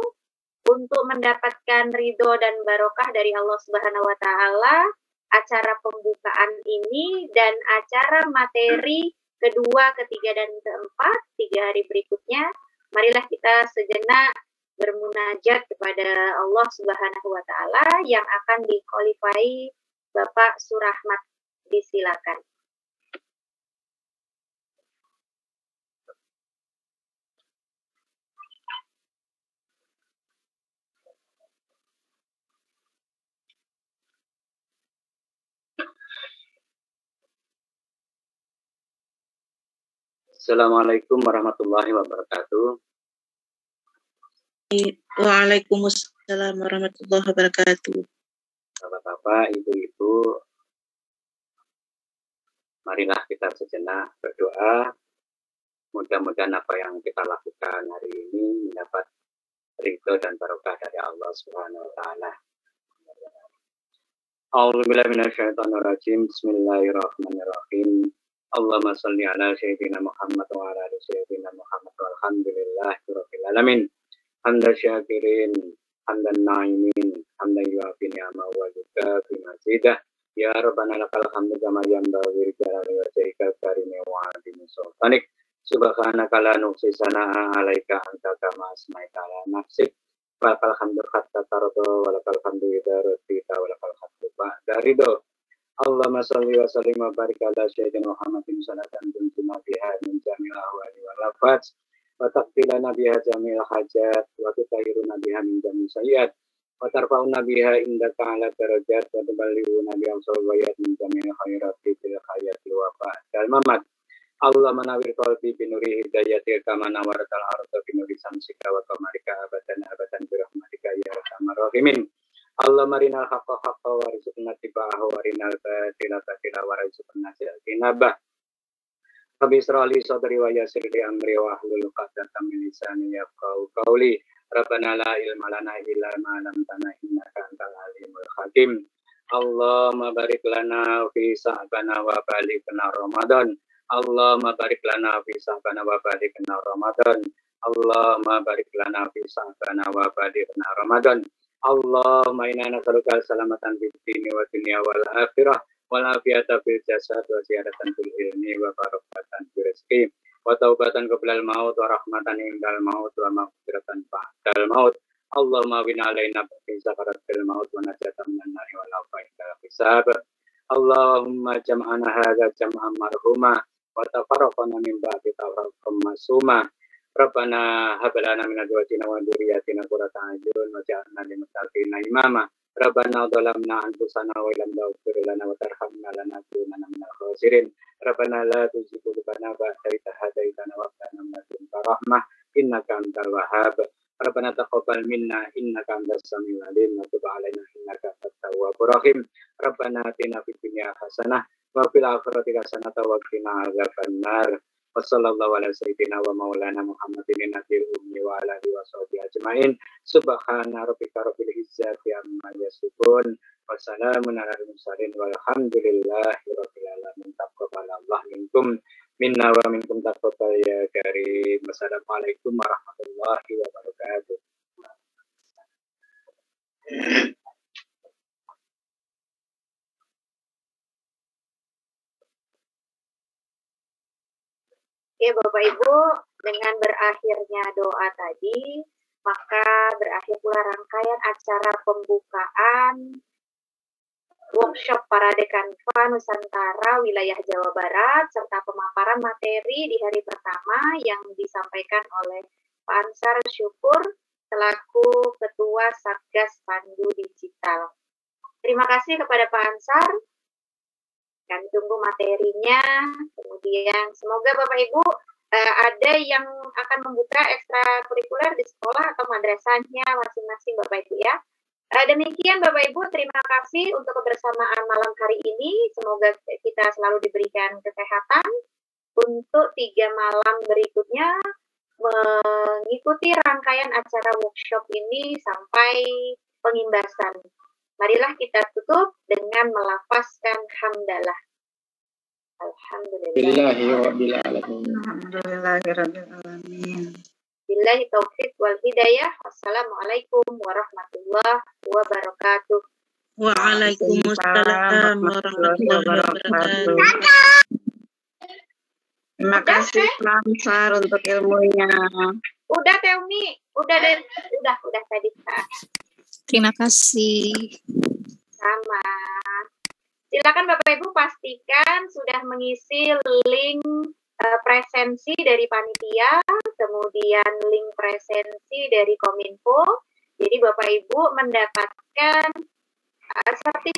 untuk mendapatkan ridho dan barokah dari Allah Subhanahu wa Ta'ala, acara pembukaan ini, dan acara materi kedua, ketiga, dan keempat, 3 hari berikutnya, marilah kita sejenak bermunajat kepada Allah Subhanahu wa Ta'ala yang akan diqualify Bapak Surahmat. Disilakan. Assalamualaikum warahmatullahi wabarakatuh. Waalaikumsalam warahmatullahi wabarakatuh. Bapak-bapak, ibu-ibu, marilah kita sejenak berdoa. Mudah-mudahan apa yang kita lakukan hari ini mendapat ridho dan barokah dari Allah Subhanahu wa Ta'ala. A'udzubillahi minasyaitonirrajim. Bismillahirrahmanirrahim. Allahumma shalli ala sayyidina Muhammad wa ala ali sayyidina Muhammad walhamdulillahirabbil alamin. Hamdan syakirin, hamdan na'imin, hamdan yuafi ni'ama wa yukafi mazidah. Ya Rabbana lakal hamdu kama yanbaghi li jalali wajhikal karimi wa 'azimi sultanik. Subhanaka la nuhsi sanaa 'alaika anta kama asmaita ala nafsik. Walakal hamdu hatta tarda walakal hamdu idza radita walakal hamdu ba'da ridho. Allahumma shalli wa sallim wa barik ala sayyidina Muhammadin salatan tunjina biha min jamil ahwali wal afat wa taqbilana biha jamil hajat wa tutahhiruna biha min jamil sayyiat wa tarfa'una biha indaka ala darajat wa tuballighuna biha sawayat min jamil khairati fil hayati wa ba'dal mamat. Allahumma nawwir qalbi bi nuri hidayati kama nawwaratal arda bi nuri samsika wa qamarika abadan abadan bi rahmatika ya arhamar rahimin. Allahumma arinal haqqa haqqa warzuqna tiba'ahu wa arinal batila batila warzuqna ijtinabah. Rabbi israh li sadri wa yassir li amri wa hlul 'uqdatam min lisani yafqahu qawli. Rabbana la ilma lana illa ma 'allamtana innaka antal alimul hakim. Allahumma barik lana fi sa'bana wa balighna Ramadan. Allahumma barik lana fi sa'bana wa balighna Ramadan. Allahumma barik lana fi sa'bana wa balighna Ramadan. Allahumma inna nas'aluka salamatan fid dini wa dunya wal akhirah wal afiyata fil jasad wa ziyadatan fil ilmi wa barakatan fil rizqi wa taubatan qablal maut wa rahmatan indal maut wa maghfiratan ba'dal maut. Allahumma wina alaina bi sakaratil maut wa najatan minan nar wa la fa'idal hisab. Allahumma jam'ana hadza jam'an marhuma wa tafarraqana min ba'di tafarruqan masuma. Rabbana hab lana min azwajina wa dhurriyyatina qurrata a'yun waj'alna lil muttaqina imama. Rabbana dhalamna anfusana wa illam taghfir lana wa tarhamna lanakunanna minal khasirin. Rabbana la tuzigh qulubana ba'da idh hadaytana wa hab lana min ladunka rahmah innaka antal wahhab. Rabbana taqabbal minna innaka antas samiul alim wa tub 'alaina innaka antat tawwabur rahim. Rabbana atina fid dunya hasanah wa fil akhirati hasanah wa qina adzabannar. Wassallallahu ala sayyidina wa maulana Muhammadin nabiyil ummi wa ala alihi washabihi ajmain. Subhana rabbika rabbil izzati amma yasifun wa salamun alal mursalin walhamdulillahi rabbil alamin. Taqabbalallahu minkum minna wa minkum taqabbal ya karim. Wassalamualaikum warahmatullahi wabarakatuh. Oke, Bapak Ibu, dengan berakhirnya doa tadi, maka berakhir pula rangkaian acara pembukaan workshop Parade Kanva Nusantara wilayah Jawa Barat serta pemaparan materi di hari pertama yang disampaikan oleh Pak Ansar Syukur selaku Ketua Satgas Pandu Digital. Terima kasih kepada Pak Ansar. Kami tunggu materinya. Kemudian semoga Bapak Ibu ada yang akan membuka ekstrakurikuler di sekolah atau madrasahnya masing-masing Bapak Ibu ya. Demikian Bapak Ibu, terima kasih untuk kebersamaan malam hari ini. Semoga kita selalu diberikan kesehatan untuk 3 malam berikutnya mengikuti rangkaian acara workshop ini sampai pengimbasan. Marilah kita tutup dengan melafazkan hamdalah. Alhamdulillahirrahmanirrahim. Billahi taufiq wal hidayah. Wassalamualaikum warahmatullahi wabarakatuh. Waalaikumsalam warahmatullahi wabarakatuh. Terima kasih Pak Ansar untuk ilmunya. Udah Teumi, udah tadi Kak. Terima kasih. Sama. Silakan Bapak Ibu pastikan sudah mengisi link presensi dari panitia, kemudian link presensi dari Kominfo. Jadi Bapak Ibu mendapatkan sertifikat